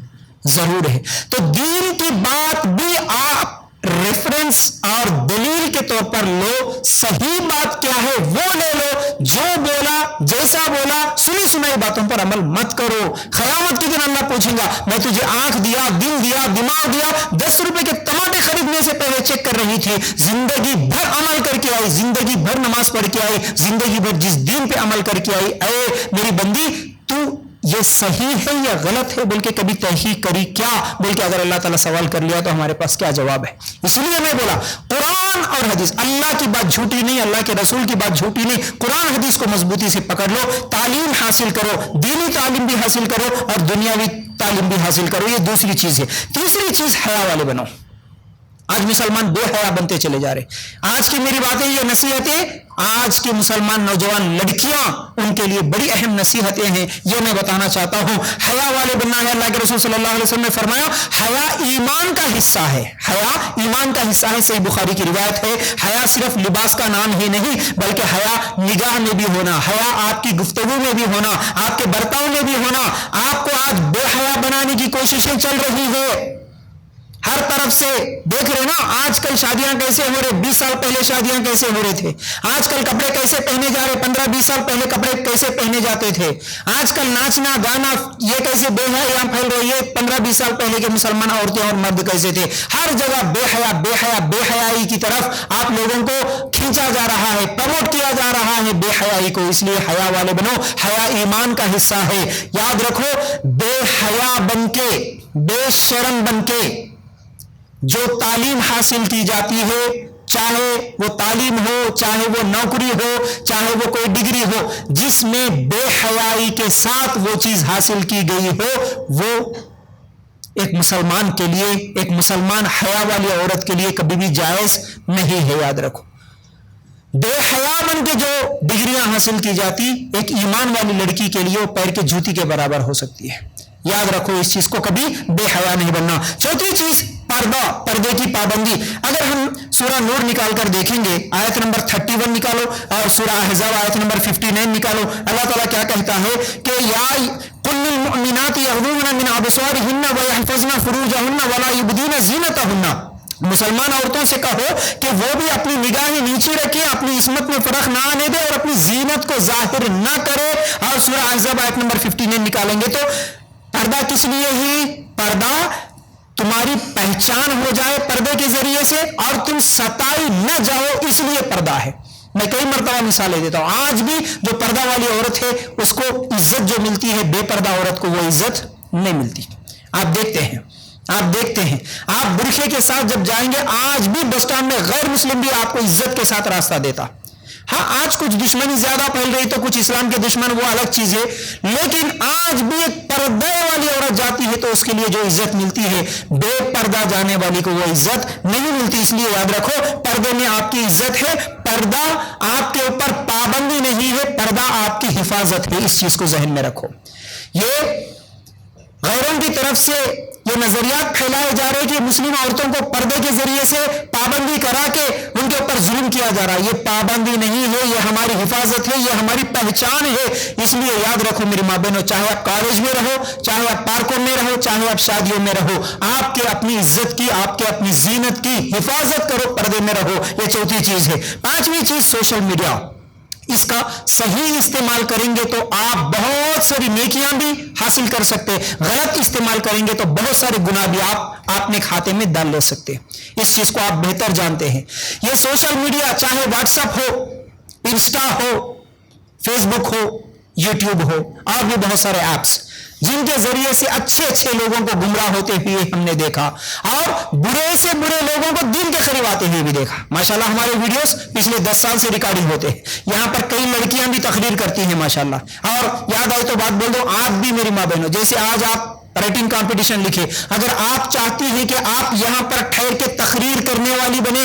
ضرور ہے. تو دین کی بات بھی آپ ریفرنس اور دلیل کے طور پر لو, صحیح بات کیا ہے وہ لے لو, جو بولا جیسا بولا سنی سنائی باتوں پر عمل مت کرو. قیامت کے دن اللہ پوچھیں گا میں تجھے آنکھ دیا, دل دیا, دماغ دیا, 10 روپے کے ٹماٹر خریدنے سے پہلے چیک کر رہی تھی, زندگی بھر عمل کر کے آئی, زندگی بھر نماز پڑھ کے آئی, زندگی بھر جس دین پہ عمل کر کے آئی, اے میری بندی تو یہ صحیح ہے یا غلط ہے بول کے کبھی تحقیق کری کیا بول کے اگر اللہ تعالیٰ سوال کر لیا تو ہمارے پاس کیا جواب ہے؟ اس لیے میں بولا قرآن اور حدیث, اللہ کی بات جھوٹی نہیں, اللہ کے رسول کی بات جھوٹی نہیں, قرآن حدیث کو مضبوطی سے پکڑ لو, تعلیم حاصل کرو, دینی تعلیم بھی حاصل کرو اور دنیاوی تعلیم بھی حاصل کرو. یہ دوسری چیز ہے. تیسری چیز حیا والے بنو. آج مسلمان بے حیا بنتے چلے جا رہے. آج کی میری باتیں یہ نصیحتیں آج کی مسلمان نوجوان لڑکیاں ان کے لیے بڑی اہم نصیحتیں ہیں, یہ میں بتانا چاہتا ہوں. حیا والے بننا ہے. اللہ کے رسول صلی اللہ علیہ وسلم نے فرمایا حیا ایمان کا حصہ ہے, حیا ایمان کا حصہ ہے. صحیح بخاری کی روایت ہے. حیا صرف لباس کا نام ہی نہیں بلکہ حیا نگاہ میں بھی ہونا, حیا آپ کی گفتگو میں بھی ہونا, آپ کے برتاؤ میں بھی ہونا. آپ کو آج بے حیا بنانے کی کوششیں چل رہی ہے ہر طرف سے, دیکھ رہے نا آج کل شادیاں کیسے ہو رہے, 20 سال پہلے شادیاں کیسے ہو رہے تھے, آج کل کپڑے کیسے پہنے جا رہے, 15-20 سال پہلے کپڑے کیسے پہنے جاتے تھے, آج کل ناچنا گانا یہ کیسے بے حیا پھیل رہی ہے, 15-20 سال پہلے کے مسلمان عورتیں اور مرد کیسے تھے. ہر جگہ بے حیا بے حیا بے حیائی کی طرف آپ لوگوں کو کھینچا جا رہا ہے, پروموٹ کیا جا رہا ہے بے حیائی کو. اس لیے حیا والے بنو, حیا ایمان کا حصہ ہے. یاد رکھو, بے حیا بن کے, بے شرم بن کے جو تعلیم حاصل کی جاتی ہے, چاہے وہ تعلیم ہو, چاہے وہ نوکری ہو, چاہے وہ کوئی ڈگری ہو, جس میں بے حیائی کے ساتھ وہ چیز حاصل کی گئی ہو, وہ ایک مسلمان کے لیے, ایک مسلمان حیا والی عورت کے لیے کبھی بھی جائز نہیں ہے. یاد رکھو, بے حیا بن کے جو ڈگریاں حاصل کی جاتی ایک ایمان والی لڑکی کے لیے وہ پیر کے جوتی کے برابر ہو سکتی ہے. یاد رکھو اس چیز کو, کبھی بے حیا نہیں بننا. چوتھی چیز پردہ, پردے کی پابندی. اگر ہم سورہ نور نکال کر دیکھیں گے, آیت نمبر 31 نکالو اور سورہ احزاب آیت نمبر 59 نکالو. اللہ تعالیٰ کیا کہتا ہے کہ یا قل للمؤمنات یغضضن من ابصارهن ويحفظن فروجهن ولا يبدين زینتهن. مسلمان عورتوں سے کہو کہ وہ بھی اپنی نگاہیں نیچے رکھیں, اپنی عصمت میں فرق نہ آنے دے اور اپنی زینت کو ظاہر نہ کرے. اور سورہ احزاب آیت نمبر 59 نکالیں گے تو پردہ کس لیے ہی, پردہ تمہاری پہچان ہو جائے پردے کے ذریعے سے اور تم ستائی نہ جاؤ, اس لیے پردہ ہے. میں کئی مرتبہ مثالیں دیتا ہوں. آج بھی جو پردہ والی عورت ہے اس کو عزت جو ملتی ہے, بے پردہ عورت کو وہ عزت نہیں ملتی. آپ دیکھتے ہیں, آپ دیکھتے ہیں, آپ برقعے کے ساتھ جب جائیں گے, آج بھی بس اسٹینڈ میں غیر مسلم بھی آپ کو عزت کے ساتھ راستہ دیتا. ہاں آج کچھ دشمنی زیادہ پھیل رہی تو کچھ اسلام کے دشمن, وہ الگ چیز ہے, لیکن آج بھی ایک پردے والی عورت جاتی ہے تو اس کے لیے جو عزت ملتی ہے, بے پردہ جانے والی کو وہ عزت نہیں ملتی. اس لیے یاد رکھو, پردے میں آپ کی عزت ہے, پردہ آپ کے اوپر پابندی نہیں ہے, پردہ آپ کی حفاظت ہے. اس چیز کو ذہن میں رکھو. یہ غیروں کی طرف سے یہ نظریات پھیلائے جا رہے کہ مسلم عورتوں کو پردے کے ذریعے سے پابندی کرا کے ان کے اوپر ظلم کیا دیا جا رہا ہے. یہ پابندی نہیں ہے, یہ ہماری حفاظت ہے, یہ ہماری پہچان ہے. اس لیے یاد رکھو میری ماں بہنوں, چاہے آپ کالج میں رہو, چاہے آپ پارکوں میں رہو, چاہے آپ شادیوں میں رہو, آپ کے اپنی عزت کی, آپ کے اپنی زینت کی حفاظت کرو, پردے میں رہو. یہ چوتھی چیز ہے. پانچویں چیز سوشل میڈیا, اس کا صحیح استعمال کریں گے تو آپ بہت ساری نیکیاں بھی حاصل کر سکتے, غلط استعمال کریں گے تو بہت سارے گناہ بھی آپ اپنے کھاتے میں ڈال لے سکتے. اس چیز کو آپ بہتر جانتے ہیں. یہ سوشل میڈیا چاہے واٹس ایپ ہو, انسٹا ہو, فیس بک ہو, یوٹیوب ہو, اور بھی بہت سارے ایپس جن کے ذریعے سے اچھے لوگوں کو گمراہ ہوتے ہوئے ہم نے دیکھا, اور برے سے برے لوگوں کو دین کے قریب آتے ہوئے بھی دیکھا. ماشاءاللہ ہمارے ویڈیوز پچھلے 10 سال سے ریکارڈنگ ہوتے ہیں. یہاں پر کئی لڑکیاں بھی تقریر کرتی ہیں ماشاءاللہ. اور یاد آئے تو بات بول دو, آپ بھی میری ماں بہنوں, جیسے آج آپ رائٹنگ کمپٹیشن لکھے, اگر آپ چاہتی ہیں کہ آپ یہاں پر ٹھہر کے تقریر کرنے والی بنے,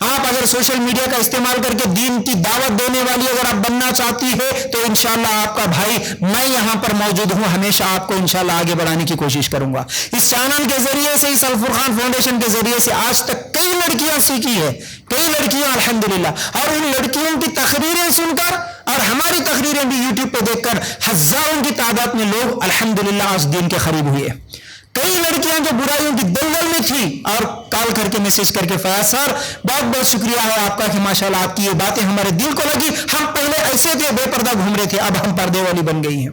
آپ اگر سوشل میڈیا کا استعمال کر کے دین کی دعوت دینے والی اگر آپ بننا چاہتی ہے تو انشاءاللہ آپ کا بھائی میں یہاں پر موجود ہوں, ہمیشہ آپ کو انشاءاللہ آگے بڑھانے کی کوشش کروں گا. اس چینل کے ذریعے سے, اس الفرقان فاؤنڈیشن کے ذریعے سے آج تک کئی لڑکیاں سیکھی ہے, کئی لڑکیاں الحمدللہ, اور ان لڑکیوں کی تقریریں سن کر اور ہماری تقریریں بھی یوٹیوب پہ دیکھ کر ہزاروں کی تعداد میں لوگ الحمدللہ آج دین کے قریب ہوئے. کئی لڑکیاں جو برائیوں کی دلدل میں تھی اور کال کر کے میسج کر کے, فیاض سر بہت بہت شکریہ ہے آپ کا کہ ماشاءاللہ آپ کی یہ باتیں ہمارے دل کو لگی, ہم پہلے ایسے تھے بے پردہ گھوم رہے تھے, اب ہم پردے والی بن گئی ہیں.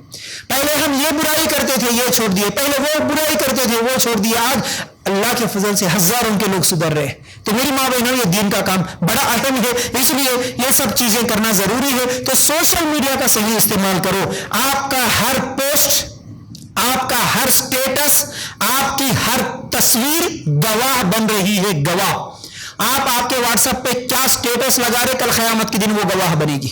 پہلے ہم یہ برائی کرتے تھے, یہ چھوڑ دیے, پہلے وہ برائی کرتے تھے, وہ چھوڑ دیے, آج اللہ کے فضل سے ہزاروں کے لوگ سدھر رہے. تو میری ماں بہنوں, یہ دین کا کام بڑا اہم ہے, اس لیے یہ سب چیزیں کرنا ضروری ہے. تو سوشل میڈیا کا صحیح استعمال کرو. آپ کا ہر پوسٹ, آپ کا ہر سٹیٹس, آپ کی ہر تصویر گواہ بن رہی ہے, گواہ. آپ کے واٹس ایپ پہ کیا سٹیٹس لگا رہے, کل قیامت کے دن وہ گواہ بنے گی.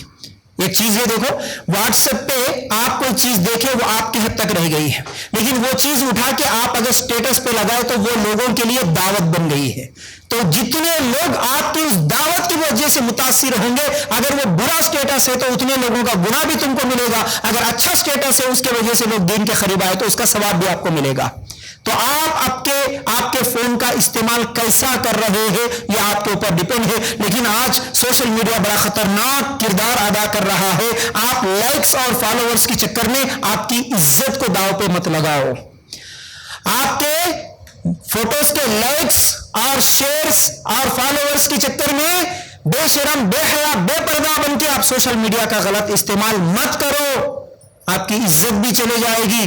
ایک چیز یہ دیکھو, واٹس ایپ پہ آپ کوئی چیز دیکھے وہ آپ کی حد تک رہ گئی ہے, لیکن وہ چیز اٹھا کے آپ اگر سٹیٹس پہ لگائے تو وہ لوگوں کے لیے دعوت بن گئی ہے. تو جتنے لوگ آپ کی اس دعوت کی وجہ سے متاثر ہوں گے, اگر وہ برا سٹیٹس ہے تو اتنے لوگوں کا گناہ بھی تم کو ملے گا, اگر اچھا سٹیٹس ہے اس کی وجہ سے لوگ دین کے قریب آئے تو اس کا ثواب بھی آپ کو ملے گا. تو آپ کے فون کا استعمال کیسا کر رہے ہیں یہ آپ کے اوپر ڈیپینڈ ہے. لیکن آج سوشل میڈیا بڑا خطرناک کردار ادا کر رہا ہے. آپ لائکس اور فالوورز کے چکر میں آپ کی عزت کو داؤ پہ مت لگاؤ. آپ کے فوٹوز کے لائکس اور شیئرز اور فالوورز کے چکر میں بے شرم, بے حیا, بے پردہ بن کے آپ سوشل میڈیا کا غلط استعمال مت کرو. آپ کی عزت بھی چلے جائے گی,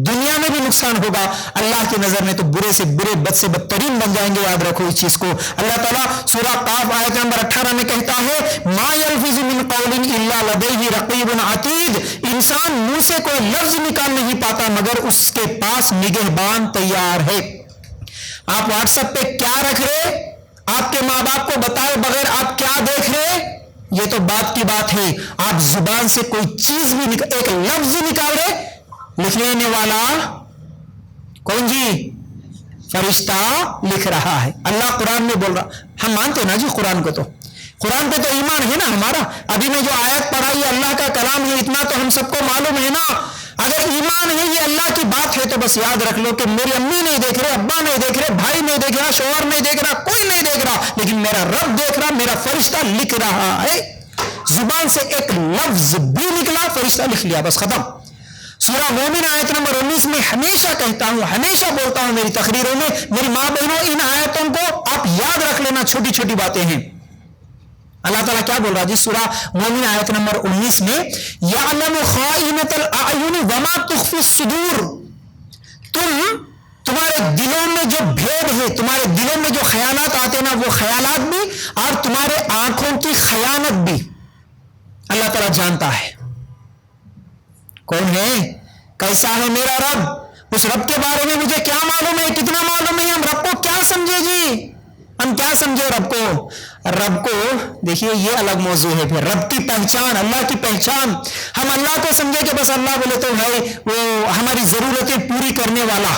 دنیا میں بھی نقصان ہوگا, اللہ کی نظر میں تو برے سے برے, بد سے بدترین بن جائیں گے. یاد رکھو اس چیز کو. اللہ تعالیٰ سورہ قاف آیت نمبر 18 میں کہتا ہے, ما یلفظ من قول الا لدیہ رقیب عتید. انسان منہ سے کوئی لفظ نکال نہیں پاتا مگر اس کے پاس نگہبان تیار ہے. آپ واٹس ایپ پہ کیا رکھ رہے, آپ کے ماں باپ کو بتائے بغیر آپ کیا دیکھ رہے, یہ تو بات کی بات ہے. آپ زبان سے کوئی چیز بھی ایک لفظ نکال رہے, لکھنے والا کون جی, فرشتہ لکھ رہا ہے. اللہ قرآن میں بول رہا, ہم مانتے نا جی قرآن کو, تو قرآن پہ تو ایمان ہے نا ہمارا. ابھی میں جو آیت پڑھائی اللہ کا کلام ہے, اتنا تو ہم سب کو معلوم ہے نا. اگر ایمان ہے یہ اللہ کی بات ہے تو بس یاد رکھ لو کہ میری امی نہیں دیکھ رہے, ابا نہیں دیکھ رہے, بھائی نہیں دیکھ رہا, شوہر نہیں دیکھ رہا, کوئی نہیں دیکھ رہا, لیکن میرا رب دیکھ رہا, میرا فرشتہ لکھ رہا ہے. زبان سے ایک لفظ بھی نکلا, فرشتہ لکھ لیا, بس ختم. سورہ مومن آیت نمبر 19 میں ہمیشہ کہتا ہوں, ہمیشہ بولتا ہوں میری تقریروں میں, میری ماں بہنوں ان آیتوں کو آپ یاد رکھ لینا, چھوٹی چھوٹی باتیں ہیں. اللہ تعالیٰ کیا بول رہا جی سورہ مومن آیت نمبر 19 میں, یعلم خائنۃ الاعین وما تخفی الصدور. تمہارے دلوں میں جو بھید ہے, تمہارے دلوں میں جو خیالات آتے نا, وہ خیالات بھی اور تمہارے آنکھوں کی خیانت بھی اللہ تعالیٰ جانتا ہے. کون ہے, کیسا ہے میرا رب, اس رب کے بارے میں مجھے کیا معلوم ہے, کتنا معلوم ہے. ہم رب کو کیا سمجھے جی, ہم کیا سمجھے رب کو. رب کو دیکھیے یہ الگ موضوع ہے. پھر رب کی پہچان, اللہ کی پہچان, ہم اللہ کو سمجھے کہ بس اللہ بولے تو ہے وہ ہماری ضرورتیں پوری کرنے والا,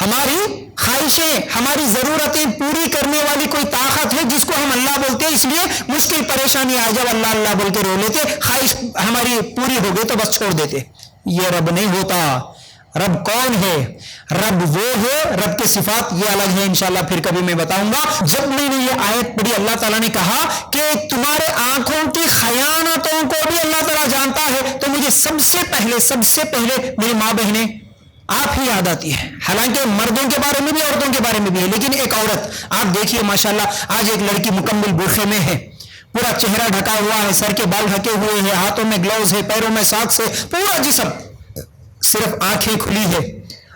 ہماری خواہشیں, ہماری ضرورتیں پوری کرنے والی کوئی طاقت ہے جس کو ہم اللہ بولتے ہیں. اس لیے مشکل پریشانی آ جب اللہ اللہ بول کے رو لیتے, خواہش ہماری پوری ہو گئی تو بس چھوڑ دیتے. یہ رب نہیں ہوتا. رب کون ہے؟ رب وہ ہے، رب کے صفات یہ الگ ہے، انشاءاللہ پھر کبھی میں بتاؤں گا۔ جب میں نے یہ آیت پڑھی اللہ تعالیٰ نے کہا کہ تمہارے آنکھوں کی خیانتوں کو بھی اللہ تعالیٰ جانتا ہے، تو مجھے سب سے پہلے میری ماں بہنیں آپ ہی یاد آتی ہے۔ حالانکہ مردوں کے بارے میں بھی عورتوں کے بارے میں بھی ہے، لیکن ایک عورت آپ دیکھیے ماشاءاللہ آج ایک لڑکی مکمل برقعے میں ہے، پورا چہرہ ڈھکا ہوا ہے، سر کے بال ڈھکے ہوئے ہیں، ہاتھوں میں گلوز ہے، پیروں میں ساکس ہے، پورا جسم، صرف آنکھیں کھلی ہے۔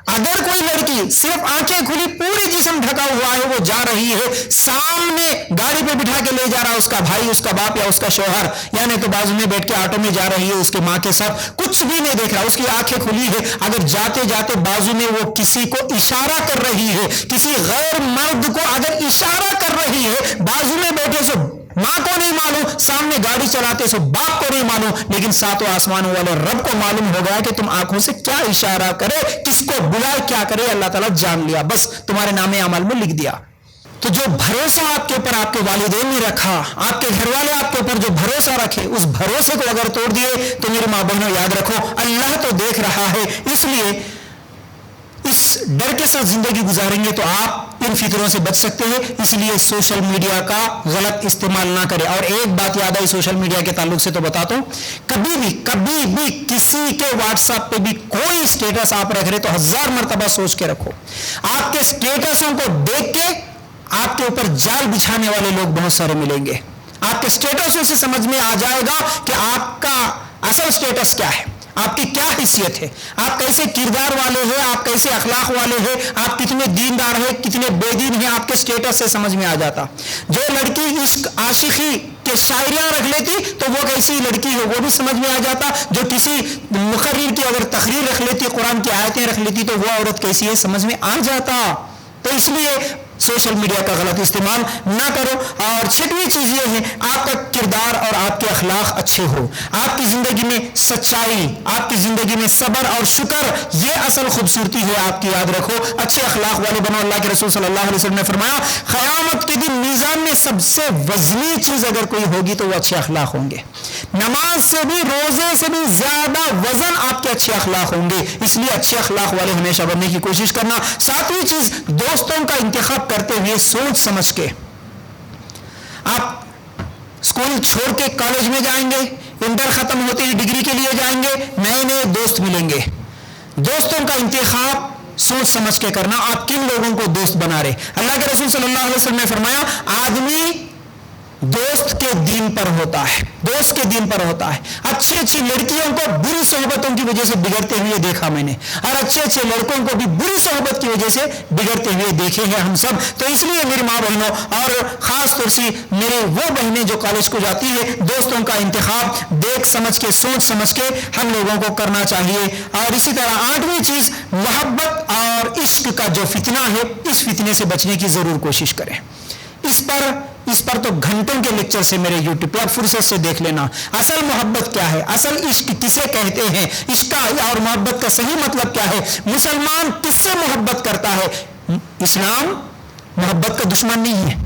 اگر کوئی لڑکی صرف آنکھیں کھلی پورے جسم ڈھکا ہوا ہے، وہ جا رہی ہے، سامنے گاڑی پہ بٹھا کے لے جا رہا ہے اس کا بھائی، اس کا باپ یا اس کا شوہر، یعنی تو بازو میں بیٹھ کے آٹو میں جا رہی ہے اس کے ماں کے ساتھ، کچھ بھی نہیں دیکھ رہا، اس کی آنکھیں کھلی ہے، اگر جاتے جاتے بازو میں وہ کسی کو اشارہ کر رہی ہے، کسی غیر مرد کو اگر اشارہ کر رہی ہے، بازو میں بیٹھے سو ماں کو نہیں معلوم، سامنے گاڑی چلاتے سو باپ کو نہیں معلوم، لیکن ساتوں آسمانوں والے رب کو معلوم ہو گیا کہ تم آنکھوں سے کیا اشارہ کرے، کس کو بلائے، کیا کرے، اللہ تعالیٰ جان لیا، بس تمہارے نام اعمال میں لکھ دیا۔ تو جو بھروسہ آپ کے اوپر آپ کے والدین نے رکھا، آپ کے گھر والے آپ کے اوپر جو بھروسہ رکھے، اس بھروسے کو اگر توڑ دیے تو میرے ماں بہنوں یاد رکھو اللہ تو دیکھ رہا ہے، اس لیے اس ڈر کے ساتھ زندگی گزاریں گے تو آپ ان فطروں سے بچ سکتے ہیں۔ اس لیے سوشل میڈیا کا غلط استعمال نہ کریں۔ اور ایک بات یاد آئی سوشل میڈیا کے تعلق سے تو بتاتا ہوں، کبھی بھی کسی کے واٹس ایپ پہ بھی کوئی اسٹیٹس آپ رکھ رہے تو 1000 مرتبہ سوچ کے رکھو، آپ کے اسٹیٹسوں کو دیکھ کے آپ کے اوپر جال بچھانے والے لوگ بہت سارے ملیں گے۔ آپ کے اسٹیٹسوں سے سمجھ میں آ جائے گا کہ آپ کا اصل اسٹیٹس کیا ہے، آپ کی کیا حیثیت ہے، آپ کیسے کردار والے ہیں، آپ کیسے اخلاق والے ہیں، آپ کتنے دیندار ہیں، کتنے بے دین ہیں، آپ کے اسٹیٹس سے سمجھ میں آ جاتا۔ جو لڑکی عشق عاشقی کے شاعریاں رکھ لیتی تو وہ کیسی لڑکی ہے وہ بھی سمجھ میں آ جاتا، جو کسی مقرر کی اگر تقریر رکھ لیتی، قرآن کی آیتیں رکھ لیتی تو وہ عورت کیسی ہے سمجھ میں آ جاتا۔ تو اس لیے سوشل میڈیا کا غلط استعمال نہ کرو۔ اور چھٹویں چیز یہ ہے آپ کا کردار اور آپ کے اخلاق اچھے ہو، آپ کی زندگی میں سچائی، آپ کی زندگی میں صبر اور شکر، یہ اصل خوبصورتی ہے آپ کی، یاد رکھو، اچھے اخلاق والے بنو۔ اللہ کے رسول صلی اللہ علیہ وسلم نے فرمایا قیامت کے دن میزان میں سب سے وزنی چیز اگر کوئی ہوگی تو وہ اچھے اخلاق ہوں گے۔ نماز سے بھی روزے سے بھی زیادہ وزن آپ کے اچھے اخلاق ہوں گے، اس لیے اچھے اخلاق والے ہمیشہ بننے کی کوشش کرنا۔ ساتویں چیز دوستوں کا انتخاب کرتے ہوئے سوچ سمجھ کے، آپ اسکول چھوڑ کے کالج میں جائیں گے، انٹر ختم ہوتے ہی ڈگری کے لیے جائیں گے، نئے دوست ملیں گے، دوستوں کا انتخاب سوچ سمجھ کے کرنا، آپ کن لوگوں کو دوست بنا رہے۔ اللہ کے رسول صلی اللہ علیہ وسلم نے فرمایا آدمی دوست کے دین پر ہوتا ہے، دوست کے دین پر ہوتا ہے۔ اچھی لڑکیوں کو بری صحبتوں کی وجہ سے بگڑتے ہوئے دیکھا میں نے، اور اچھے لڑکوں کو بھی بری صحبت کی وجہ سے بگڑتے ہوئے دیکھے ہیں ہم سب۔ تو اس لیے میری ماں بہنوں اور خاص طور سے میرے وہ بہنیں جو کالج کو جاتی ہے، دوستوں کا انتخاب دیکھ سمجھ کے سوچ سمجھ کے ہم لوگوں کو کرنا چاہیے۔ اور اسی طرح 8ویں چیز محبت اور عشق کا جو فتنہ ہے، اس فتنے سے بچنے کی ضرور کوشش کریں۔ اس پر تو گھنٹوں کے لیکچر سے میرے یوٹیوب پہ آپ فرصت سے دیکھ لینا۔ اصل محبت کیا ہے، اصل عشق کسے کہتے ہیں، عشق اور محبت کا صحیح مطلب کیا ہے، مسلمان کس سے محبت کرتا ہے۔ اسلام محبت کا دشمن نہیں ہے،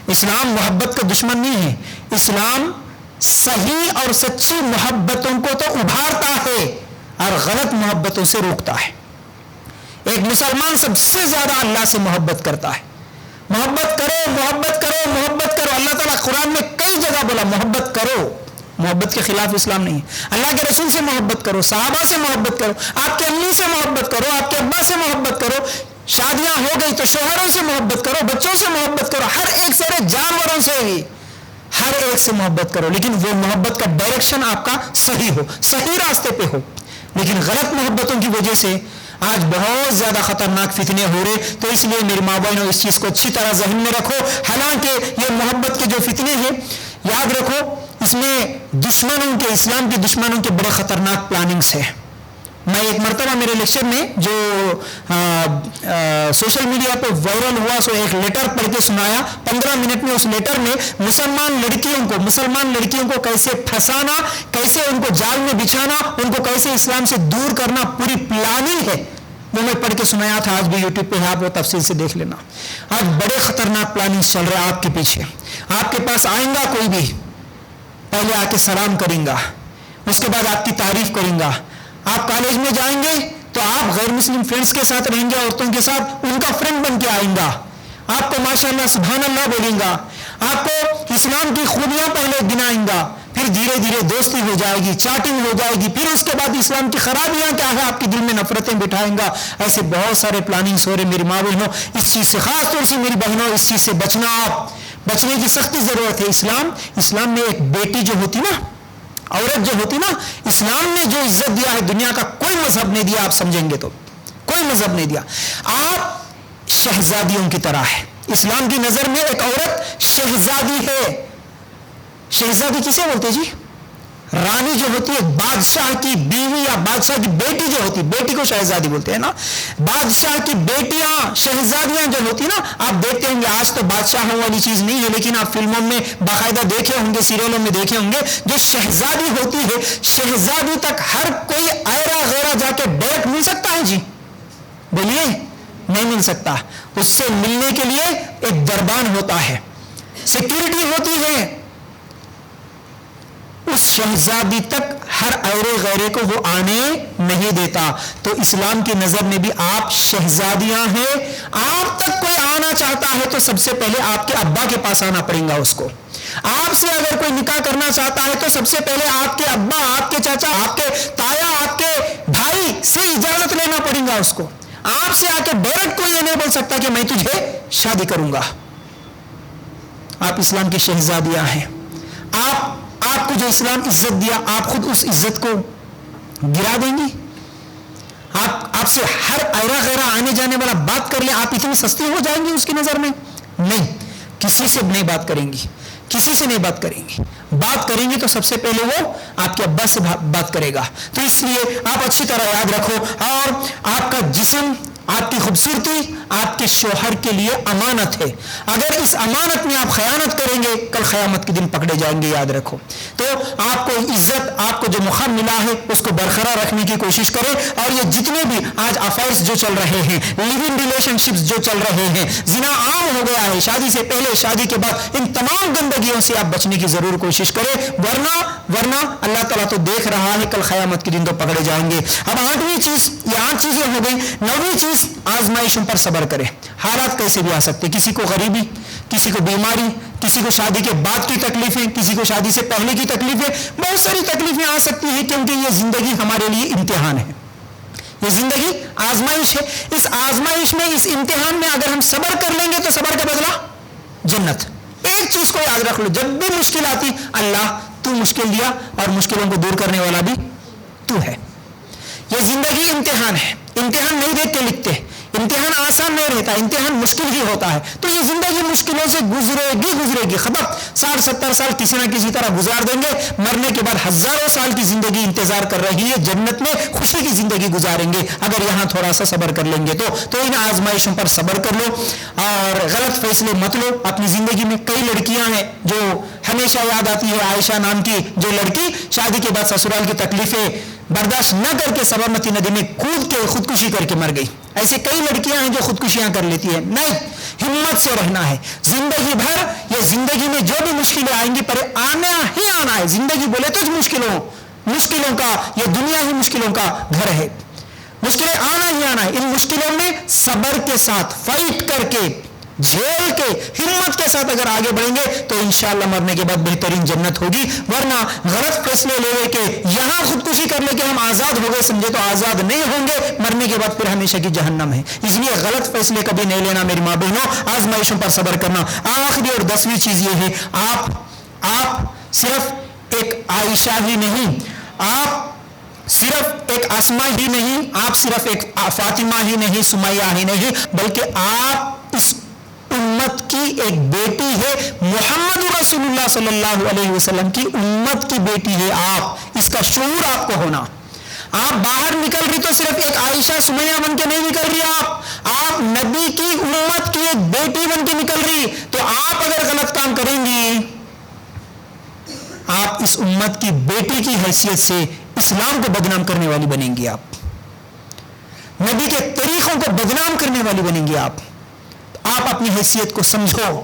اسلام محبت کا دشمن نہیں ہے، اسلام صحیح اور سچی محبتوں کو تو ابھارتا ہے اور غلط محبتوں سے روکتا ہے۔ ایک مسلمان سب سے زیادہ اللہ سے محبت کرتا ہے۔ محبت کرو، محبت کرو، محبت کرو، اللہ تعالیٰ قرآن میں کئی جگہ بولا محبت کرو۔ محبت کے خلاف اسلام نہیں ہے۔ اللہ کے رسول سے محبت کرو، صحابہ سے محبت کرو، آپ کے امی سے محبت کرو، آپ کے ابا سے محبت کرو، شادیاں ہو گئی تو شوہروں سے محبت کرو، بچوں سے محبت کرو، ہر ایک سے، جانوروں سے بھی، ہر ایک سے محبت کرو، لیکن وہ محبت کا ڈائریکشن آپ کا صحیح ہو، صحیح راستے پہ ہو۔ لیکن غلط محبتوں کی وجہ سے آج بہت زیادہ خطرناک فتنے ہو رہے۔ تو اس لیے میری ماں بہنوں اس چیز کو اچھی طرح ذہن میں رکھو۔ حالانکہ یہ محبت کے جو فتنے ہیں، یاد رکھو اس میں دشمنوں کے، اسلام کے دشمنوں کے بڑے خطرناک پلاننگز ہیں۔ میں ایک مرتبہ میرے لیکچر میں جو سوشل میڈیا پہ وائرل ہوا سو ایک لیٹر پڑھ کے سنایا 15 منٹ میں۔ اس لیٹر میں مسلمان لڑکیوں کو کیسے پھنسانا، کیسے ان کو جال میں بچھانا، ان کو کیسے اسلام سے دور کرنا، پوری پلاننگ ہے، وہ میں پڑھ کے سنایا تھا۔ آج بھی یوٹیوب پہ ہے، آپ وہ تفصیل سے دیکھ لینا۔ آج بڑے خطرناک پلاننگ چل رہے ہیں آپ کے پیچھے۔ آپ کے پاس آئیں گا کوئی بھی، پہلے آ کے سلام کریں گا، اس کے بعد آپ کی تعریف کریں گا۔ آپ کالج میں جائیں گے تو تو آپ غیر مسلم فرینڈس کے ساتھ رہیں گے, عورتوں کے ساتھ, ان کا فرینڈ بن کے آئیں گا, آپ کو ماشاءاللہ سبحان اللہ بولیں گا, آپ کو اسلام کی خوبیاں پہلے گنائیں گا, پھر دھیرے دھیرے دوستی ہو جائے گی, چاٹنگ ہو جائے گی, پھر اس کے بعد اسلام کی خرابیاں کیا ہے آپ کے دل میں نفرتیں بٹھائیں گا. ایسے بہت سارے پلاننگس ہو رہے میری ماں بہنوں. اس چیز سے خاص طور سے میری بہنوں اس چیز سے بچنا, بچنے کی سختی ضرورت ہے. اسلام میں ایک بیٹی جو ہوتی نا, عورت جو ہوتی نا, اسلام نے جو عزت دیا ہے دنیا کا کوئی مذہب نہیں دیا. آپ سمجھیں گے تو کوئی مذہب نہیں دیا. آپ شہزادیوں کی طرح ہے. اسلام کی نظر میں ایک عورت شہزادی ہے. شہزادی کسے بولتے جی؟ رانی جو ہوتی ہے, بادشاہ کی بیوی یا بادشاہ کی بیٹی جو ہوتی ہے, بیٹی کو شہزادی بولتے ہیں نا. بادشاہ کی بیٹیاں شہزادیاں جو ہوتی نا, آپ دیکھتے ہوں گے آج تو بادشاہوں والی چیز نہیں ہے, لیکن آپ فلموں میں باقاعدہ دیکھے ہوں گے, سیریلوں میں دیکھے ہوں گے, جو شہزادی ہوتی ہے, شہزادی تک ہر کوئی ایرا غیرہ جا کے ڈائریکٹ مل سکتا ہے جی؟ بولیے, نہیں مل سکتا. اس سے ملنے کے لیے ایک دربان ہوتا ہے, سیکورٹی ہوتی ہے. اس شہزادی تک ہر ایرے غیرے کو وہ آنے نہیں دیتا. تو اسلام کی نظر میں بھی آپ شہزادیاں ہیں. آپ تک کوئی آنا چاہتا ہے تو سب سے پہلے آپ کے ابا کے پاس آنا پڑے گا اس کو. آپ سے اگر کوئی نکاح کرنا چاہتا ہے تو سب سے پہلے آپ کے ابا, آپ کے چاچا, آپ کے تایا, آپ کے بھائی سے اجازت لینا پڑے گا اس کو. آپ سے آ کے ڈائریکٹ کوئی یہ نہیں بول سکتا کہ میں تجھے شادی کروں گا. آپ اسلام کی شہزادیاں ہیں. آپ کو جو اسلام عزت دیا, آپ خود اس عزت کو گرا دیں گی؟ آپ سے ہر ایرا غیرہ آنے جانے والا بات کر لیں, آپ اتنی سستی ہو جائیں گی اس کی نظر میں؟ نہیں, کسی سے نہیں بات کریں گی, کسی سے نہیں بات کریں گی. بات کریں گے تو سب سے پہلے وہ آپ کے ابا سے بات کرے گا. تو اس لیے آپ اچھی طرح یاد رکھو, اور آپ کا جسم, آپ کی خوبصورتی آپ کے شوہر کے لیے امانت ہے. اگر اس امانت میں آپ خیانت کریں گے, کل قیامت کے دن پکڑے جائیں گے, یاد رکھو. تو آپ کو عزت, آپ کو جو مقام ملا ہے اس کو برقرار رکھنے کی کوشش کریں. اور یہ جتنے بھی آج افیئرس جو چل رہے ہیں, لیونگ ریلیشن شپس جو چل رہے ہیں, زنا عام ہو گیا ہے, شادی سے پہلے, شادی کے بعد, ان تمام گندگیوں سے آپ بچنے کی ضرور کوشش کریں, ورنہ اللہ تعالیٰ تو دیکھ رہا ہے, کل قیامت کے دن تو پکڑے جائیں گے. اب 8ویں چیز, یہ 8 چیزیں ہو گئی. 9ویں چیز, آزمائشوں پر صبر کرے. حالات کیسے بھی آ سکتے, کسی کو غریبی, کسی کو بیماری, کسی کو شادی کے بعد کی تکلیفیں, کسی کو شادی سے پہلے کی تکلیفیں, بہت ساری تکلیفیں آ سکتی ہیں, کیونکہ یہ زندگی ہمارے لیے امتحان ہے. یہ زندگی آزمائش ہے. اس آزمائش میں, اس امتحان میں اگر ہم صبر کر لیں گے تو صبر کا بدلہ جنت. ایک چیز کو یاد رکھ لو, جب بھی مشکل آتی, اللہ تو مشکل دیا اور مشکلوں کو دور کرنے والا بھی تو ہے. یہ زندگی امتحان ہے. امتحان نہیں دیکھ کے لکھتے, امتحان آسان نہیں رہتا, امتحان مشکل ہی ہوتا ہے. تو یہ زندگی مشکلوں سے گزرے گی. خبر 60-70 سال کسی نہ کسی طرح گزار دیں گے. مرنے کے بعد ہزاروں سال کی زندگی انتظار کر رہی ہے, جنت میں خوشی کی زندگی گزاریں گے اگر یہاں تھوڑا سا صبر کر لیں گے. تو ان آزمائشوں پر صبر کر لو اور غلط فیصلے مت لو اپنی زندگی میں. کئی لڑکیاں ہیں جو ہمیشہ یاد آتی ہے, عائشہ نام کی جو لڑکی شادی کے بعد سسرال کی تکلیفیں برداشت نہ کر کے سبرمتی ندی میں کود کے خودکشی کر کے مر گئی. ایسے کئی لڑکیاں ہیں جو خودکشیاں کر لیتی ہیں. نہیں, ہمت سے رہنا ہے زندگی بھر. یہ زندگی میں جو بھی مشکلیں آئیں گی پر آنا ہی آنا ہے. زندگی بولے تو مشکلوں کا, یہ دنیا ہی مشکلوں کا گھر ہے. مشکلیں آنا ہی آنا ہے. ان مشکلوں میں صبر کے ساتھ, فائٹ کر کے, جھیل کے, ہمت کے ساتھ اگر آگے بڑھیں گے تو انشاءاللہ مرنے کے بعد بہترین جنت ہوگی. ورنہ غلط فیصلے لے کے یہاں خودکشی کر لے کے ہم آزاد ہو گئے سمجھے تو آزاد نہیں ہوں گے, مرنے کے بعد پھر ہمیشہ کی جہنم ہے. اس لیے غلط فیصلے کبھی نہیں لینا میری ماں بہنوں, آزمائشوں پر صبر کرنا. آخری اور 10ویں چیز یہ ہے, آپ صرف ایک عائشہ ہی نہیں, آپ صرف ایک اسماء ہی نہیں, آپ صرف ایک فاطمہ ہی نہیں, سمیہ ہی نہیں, بلکہ آپ اس امت کی ایک بیٹی ہے. محمد رسول اللہ صلی اللہ علیہ وسلم کی امت کی بیٹی ہے آپ. اس کا شعور آپ کو ہونا. آپ باہر نکل رہی تو صرف ایک عائشہ سمیہ بن کے نہیں نکل رہی, آپ نبی کی امت کی ایک بیٹی بن کے نکل رہی. تو آپ اگر غلط کام کریں گی, آپ اس امت کی بیٹی کی حیثیت سے اسلام کو بدنام کرنے والی بنیں گی, آپ نبی کے طریقوں کو بدنام کرنے والی بنیں گی. آپ اپنی حیثیت کو سمجھو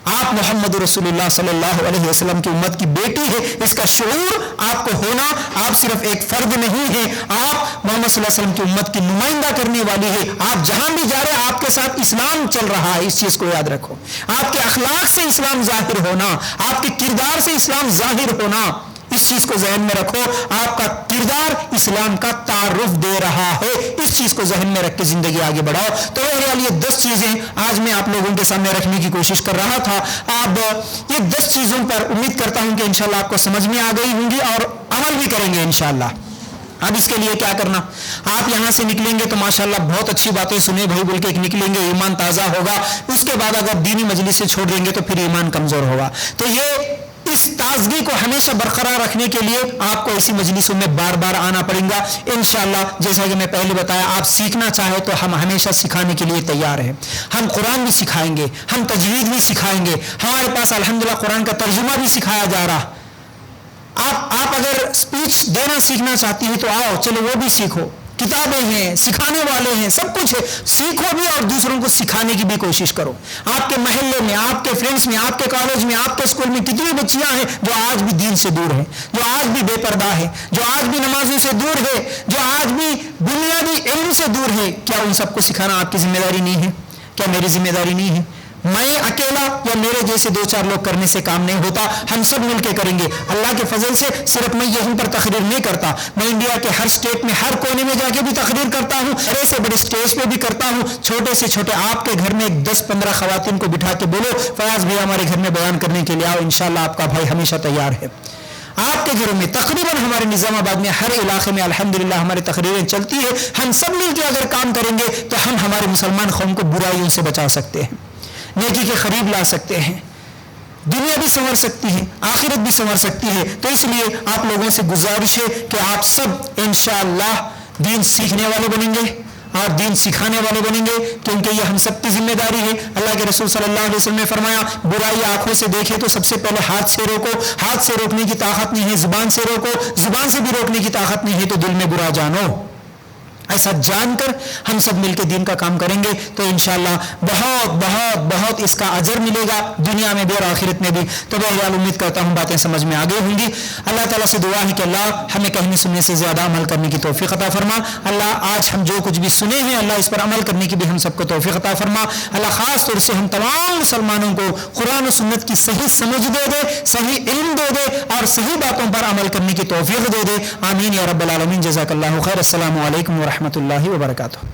آپ محمد رسول اللہ صلی اللہ علیہ وسلم کی امت کی بیٹی ہے، اس کا شعور آپ کو ہونا، آپ صرف ایک فرد نہیں ہیں، آپ محمد صلی اللہ علیہ وسلم کی امت کی نمائندہ کرنے والی ہے، آپ جہاں بھی جا رہے ہیں آپ کے ساتھ اسلام چل رہا ہے، اس چیز کو یاد رکھو، آپ کے اخلاق سے اسلام ظاہر ہونا، آپ کے کردار سے اسلام ظاہر ہونا، اس چیز کو ذہن میں رکھو، آپ کا کردار اسلام کا تعارف دے رہا ہے، اس چیز کو ذہن میں رکھ کے زندگی آگے بڑھاؤ۔ تو یہ 10 چیزیں آج میں آپ لوگوں کے سامنے رکھنے کی کوشش کر رہا تھا۔ اب یہ 10 چیزوں پر امید کرتا ہوں کہ انشاءاللہ آپ کو سمجھ میں آ گئی ہوں گی اور عمل بھی کریں گے انشاءاللہ۔ اب اس کے لیے کیا کرنا، آپ یہاں سے نکلیں گے تو ماشاءاللہ بہت اچھی باتیں سنیں بھائی بول کے نکلیں گے، ایمان تازہ ہوگا، اس کے بعد اگر دینی مجلس سے چھوڑ دیں گے تو پھر ایمان کمزور ہوگا۔ تو یہ اس تازگی کو ہمیشہ برقرار رکھنے کے لیے آپ کو ایسی مجلسوں میں بار بار آنا پڑے گا انشاءاللہ۔ جیسا کہ میں پہلے بتایا، آپ سیکھنا چاہے تو ہم ہمیشہ سکھانے کے لیے تیار ہیں، ہم قرآن بھی سکھائیں گے، ہم تجوید بھی سکھائیں گے، ہمارے پاس الحمدللہ قرآن کا ترجمہ بھی سکھایا جا رہا۔ آپ اگر اسپیچ دینا سیکھنا چاہتی ہیں تو آؤ، چلو وہ بھی سیکھو، کتابیں ہیں، سکھانے والے ہیں، سب کچھ ہے، سیکھو بھی اور دوسروں کو سکھانے کی بھی کوشش کرو۔ آپ کے محلے میں، آپ کے فرینڈس میں، آپ کے کالج میں، آپ کے اسکول میں کتنی بچیاں ہیں جو آج بھی دین سے دور ہیں، جو آج بھی بے پردہ ہے، جو آج بھی نمازوں سے دور ہے، جو آج بھی بنیادی علم سے دور ہے۔ کیا ان سب کو سکھانا آپ کی ذمہ داری نہیں ہے؟ کیا میری ذمہ داری نہیں ہے؟ میں اکیلا یا میرے جیسے 2-4 لوگ کرنے سے کام نہیں ہوتا، ہم سب مل کے کریں گے اللہ کے فضل سے۔ صرف میں یہیں پر تقریر نہیں کرتا، میں انڈیا کے ہر اسٹیٹ میں، ہر کونے میں جا کے بھی تقریر کرتا ہوں، بڑے سے بڑے اسٹیج پہ بھی کرتا ہوں، چھوٹے سے چھوٹے آپ کے گھر میں 10-15 خواتین کو بٹھا کے بولو فیاض بھائی ہمارے گھر میں بیان کرنے کے لیے آؤ، انشاءاللہ آپ کا بھائی ہمیشہ تیار ہے۔ آپ کے گھروں میں تقریباً ہمارے نظام آباد میں ہر علاقے میں الحمدللہ ہماری تقریریں چلتی ہے، ہم سب مل کے اگر کام کریں گے تو ہم ہمارے مسلمان قوم کو برائیوں سے بچا سکتے ہیں، نیکی کے قریب لا سکتے ہیں، دنیا بھی سنور سکتی ہے، آخرت بھی سنور سکتی ہے۔ تو اس لیے آپ لوگوں سے گزارش ہے کہ آپ سب انشاءاللہ دین سیکھنے والے بنیں گے اور دین سکھانے والے بنیں گے، کیونکہ یہ ہم سب کی ذمہ داری ہے۔ اللہ کے رسول صلی اللہ علیہ وسلم نے فرمایا برائی آنکھوں سے دیکھے تو سب سے پہلے ہاتھ سے روکو، ہاتھ سے روکنے کی طاقت نہیں ہے زبان سے روکو، زبان سے بھی روکنے کی طاقت نہیں ہے تو دل میں برا جانو۔ ایسا جان کر ہم سب مل کے دین کا کام کریں گے تو انشاءاللہ بہت بہت بہت اس کا اجر ملے گا دنیا میں بھی اور آخرت میں بھی۔ تو بہرحال امید کرتا ہوں باتیں سمجھ میں آ گئی ہوں گی۔ اللہ تعالیٰ سے دعا ہے کہ اللہ ہمیں کہنے سننے سے زیادہ عمل کرنے کی توفیق عطا فرما۔ اللہ آج ہم جو کچھ بھی سنے ہیں اللہ اس پر عمل کرنے کی بھی ہم سب کو توفیق عطا فرما۔ اللہ خاص طور سے ہم تمام مسلمانوں کو قرآن و سنت کی صحیح سمجھ دے دے، صحیح علم دے دے اور صحیح باتوں پر عمل کرنے کی توفیق دے دے۔ آمین یا رب العالمین۔ جزاک اللہ خیر۔ السلام علیکم ورحمۃ اللہ وبرکاتہ۔